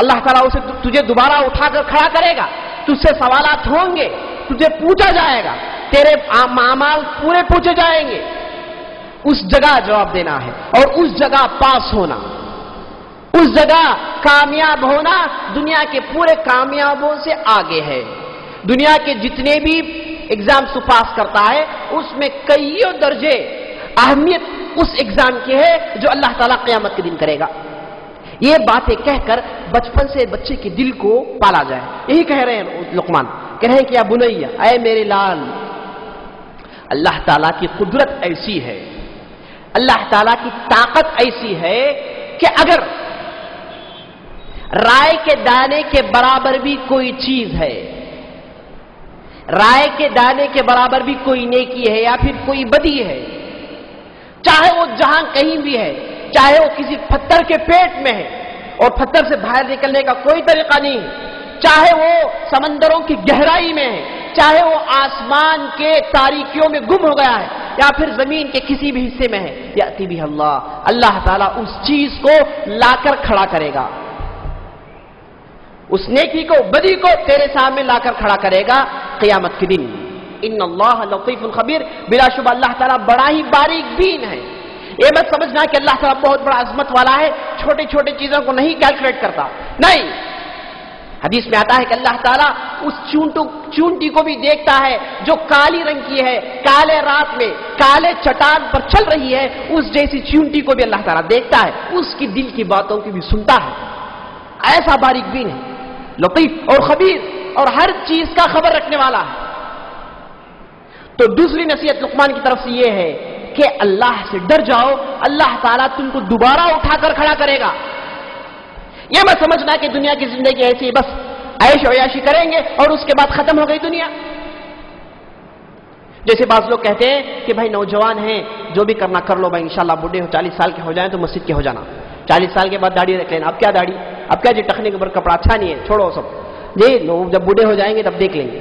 Speaker 3: اللہ تعالیٰ اسے تجھے دوبارہ اٹھا کر کھڑا کرے گا، تجھ سے سوالات ہوں گے، تجھے پوچھا جائے گا، تیرے اعمال پورے پوچھے جائیں گے. اس جگہ جواب دینا ہے اور اس جگہ پاس ہونا، اس جگہ کامیاب ہونا دنیا کے پورے کامیابوں سے آگے ہے. دنیا کے جتنے بھی ایگزامز تو پاس کرتا ہے اس میں کئیوں درجے اہمیت اس ایگزام کی ہے جو اللہ تعالیٰ قیامت کے دن کرے گا. یہ باتیں کہہ کر بچپن سے بچے کے دل کو پالا جائے. یہی کہہ رہے ہیں لقمان، کہہ رہے ہیں کہ یا بنیا، اے میرے لال، اللہ تعالیٰ کی قدرت ایسی ہے، اللہ تعالیٰ کی طاقت ایسی ہے کہ اگر رائے کے دانے کے برابر بھی کوئی چیز ہے، رائے کے دانے کے برابر بھی کوئی نیکی ہے یا پھر کوئی بدی ہے، چاہے وہ جہاں کہیں بھی ہے، چاہے وہ کسی پتھر کے پیٹ میں ہے اور پتھر سے باہر نکلنے کا کوئی طریقہ نہیں ہے، چاہے وہ سمندروں کی گہرائی میں ہے، چاہے وہ آسمان کے تاریکیوں میں گم ہو گیا ہے یا پھر زمین کے کسی بھی حصے میں ہے، یأتی بہ اللہ، اللہ تعالیٰ اس چیز کو لا کر کھڑا کرے گا، اس نیکی کو، بدی کو تیرے سامنے لا کر کھڑا کرے گا قیامت کے دن. ان اللہ لطیف خبیر، بلا شبہ اللہ تعالیٰ بڑا ہی باریک بین ہے. یہ مت سمجھنا کہ اللہ تعالیٰ بہت بڑا عظمت والا ہے، چھوٹی چھوٹی چیزوں کو نہیں کیلکولیٹ کرتا، نہیں. حدیث میں آتا ہے کہ اللہ تعالیٰ اس چونٹی کو بھی دیکھتا ہے جو کالی رنگ کی ہے، کالے رات میں کالے چٹان پر چل رہی ہے، اس جیسی چونٹی کو بھی اللہ تعالیٰ دیکھتا ہے، اس کی دل کی باتوں کی بھی سنتا ہے. ایسا باریک بین ہے، لطیف اور خبیر، اور ہر چیز کا خبر رکھنے والا ہے. تو دوسری نصیحت لقمان کی طرف سے یہ ہے کہ اللہ سے ڈر جاؤ، اللہ تعالیٰ تم کو دوبارہ اٹھا کر کھڑا کرے گا. یہ مت سمجھنا کہ دنیا کی زندگی ایسی بس عیش و عیاشی کریں گے اور اس کے بعد ختم ہو گئی دنیا. جیسے بعض لوگ کہتے ہیں کہ بھائی نوجوان ہیں، جو بھی کرنا کر لو بھائی، انشاءاللہ بوڑھے ہو 40 سال کے ہو جائیں تو مسجد کے ہو جانا، 40 سال کے بعد داڑھی رکھ لینا. اب کیا داڑھی، اب کیا جی ٹخنے کے اوپر کپڑا اچھا نہیں ہے، چھوڑو سب جی، لوگ جب بوڑھے ہو جائیں گے تب دیکھ لیں گے.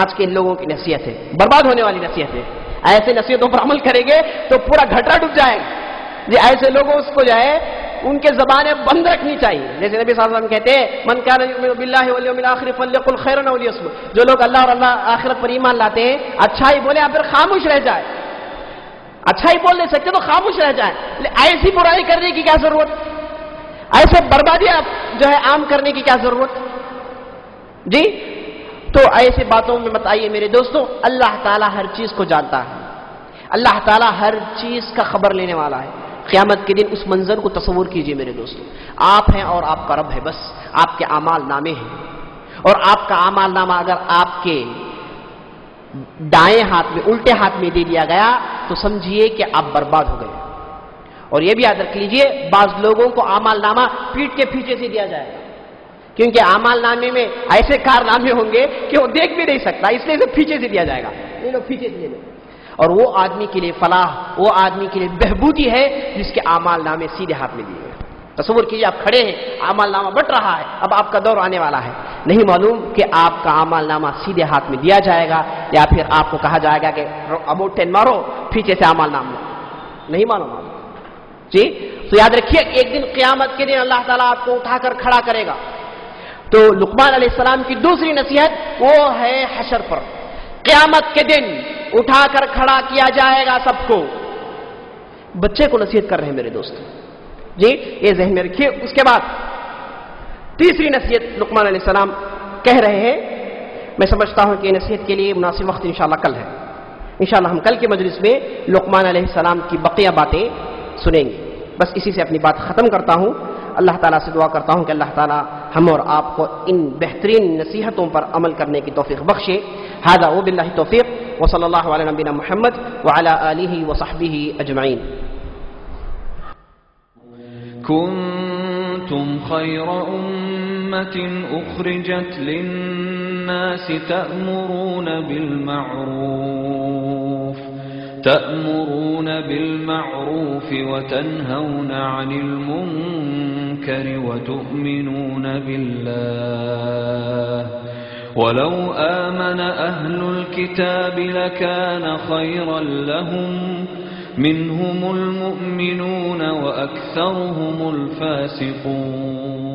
Speaker 3: آج کے ان لوگوں کی نصیحت ہے، برباد ہونے والی نصیحت ہے. ایسے نصیحتوں پر عمل کریں گے تو پورا گھٹا ڈوب جائے گا جی. ایسے لوگوں اس کو جو ہے ان کے زبانیں بند رکھنی چاہیے. جیسے نبی صلی اللہ علیہ وسلم کہتے ہیں من کان یؤمن باللہ والیوم الآخر فلیقل خیرا او لیصمت، جو لوگ اللہ اور اللہ آخرت پر ایمان لاتے ہیں اچھا ہی بولے یا پھر خاموش رہ جائے. اچھا ہی بول نہیں سکتے تو خاموش رہ جائے. ایسی برائی کرنے کی کیا ضرورت، ایسے بربادیاں جو ہے عام کرنے کی کیا ضرورت جی. تو ایسے باتوں میں مت آئیے میرے دوستوں. اللہ تعالیٰ ہر چیز کو جانتا ہے، اللہ تعالیٰ ہر چیز کا خبر لینے والا ہے. قیامت کے دن اس منظر کو تصور کیجئے میرے دوستوں، آپ ہیں اور آپ کا رب ہے، بس آپ کے اعمال نامے ہیں، اور آپ کا اعمال نامہ اگر آپ کے دائیں ہاتھ میں الٹے ہاتھ میں دے دیا گیا تو سمجھیے کہ آپ برباد ہو گئے. اور یہ بھی یاد رکھ لیجئے بعض لوگوں کو اعمال نامہ پیٹ کے پیچھے سے دیا جائے گا، کیونکہ اعمال نامے میں ایسے کارنامے ہوں گے کہ وہ دیکھ بھی نہیں سکتا، اس لیے اسے پیچھے سے دیا جائے گا. یہ لوگ پیچھے سے لے لیں. اور وہ آدمی کے لیے فلاح، وہ آدمی کے لیے بہبودی ہے جس کے اعمال نامے سیدھے ہاتھ میں دیے گئے. تصور کیجیے آپ کھڑے ہیں، اعمال نامہ بٹ رہا ہے، اب آپ کا دور آنے والا ہے، نہیں معلوم کہ آپ کا اعمال نامہ سیدھے ہاتھ میں دیا جائے گا یا پھر آپ کو کہا جائے گا کہ ابو 10 مارو پیچھے سے اعمال نامہ، نہیں معلوم. جی تو یاد رکھیے ایک دن قیامت کے دن اللہ تعالیٰ آپ کو اٹھا کر کھڑا کرے گا. تو لقمان علیہ السلام کی دوسری نصیحت وہ ہے حشر پر، قیامت کے دن اٹھا کر کھڑا کیا جائے گا سب کو. بچے کو نصیحت کر رہے ہیں میرے دوست، جی یہ ذہن میں رکھیے. اس کے بعد تیسری نصیحت لقمان علیہ السلام کہہ رہے ہیں. میں سمجھتا ہوں کہ نصیحت کے لیے مناسب وقت انشاءاللہ کل ہے. انشاءاللہ ہم کل کی مجلس میں لقمان علیہ السلام کی بقیہ باتیں سنیں گے. بس اسی سے اپنی بات ختم کرتا ہوں. اللہ تعالیٰ سے دعا کرتا ہوں کہ اللہ تعالیٰ ہم اور آپ کو ان بہترین نصیحتوں پر عمل کرنے کی توفیق بخشے. ھذا وباللہ توفیق وصلی اللہ علی نبینا محمد وعلی آلہ وصحبہ اجمعین.
Speaker 1: كنتم خير أمة أخرجت للناس تأمرون بالمعروف وتنهون عن المنكر وتؤمنون بالله ولو آمن أهل الكتاب لكان خيرا لهم منهم المؤمنون وأكثرهم الفاسقون.